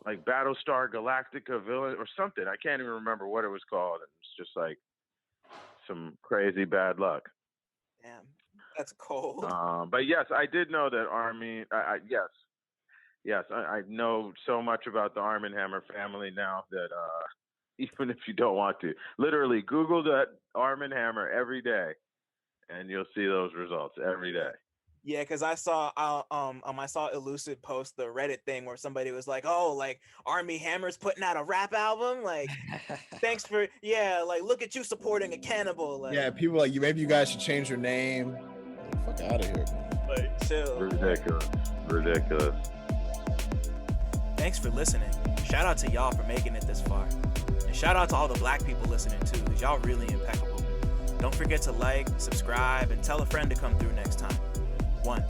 like Battlestar Galactica villain or something. I can't even remember what it was called. It's just like some crazy bad luck. Damn, that's cold. But yes, I did know that Armie. Yes, I know so much about the Armand Hammer family now that even if you don't want to, literally Google that Armand Hammer every day, and you'll see those results every day. Yeah, because I saw Elucid post the Reddit thing where somebody was like, "Oh, like Armie Hammer's putting out a rap album. Like, thanks for like look at you supporting a cannibal." Like, yeah, people like you. Maybe you guys should change your name. Fuck out of here. Like, chill. Ridiculous. Thanks for listening. Shout out to y'all for making it this far, and shout out to all the Black people listening too. Cause y'all really impeccable. Don't forget to like, subscribe, and tell a friend to come through next time. 1.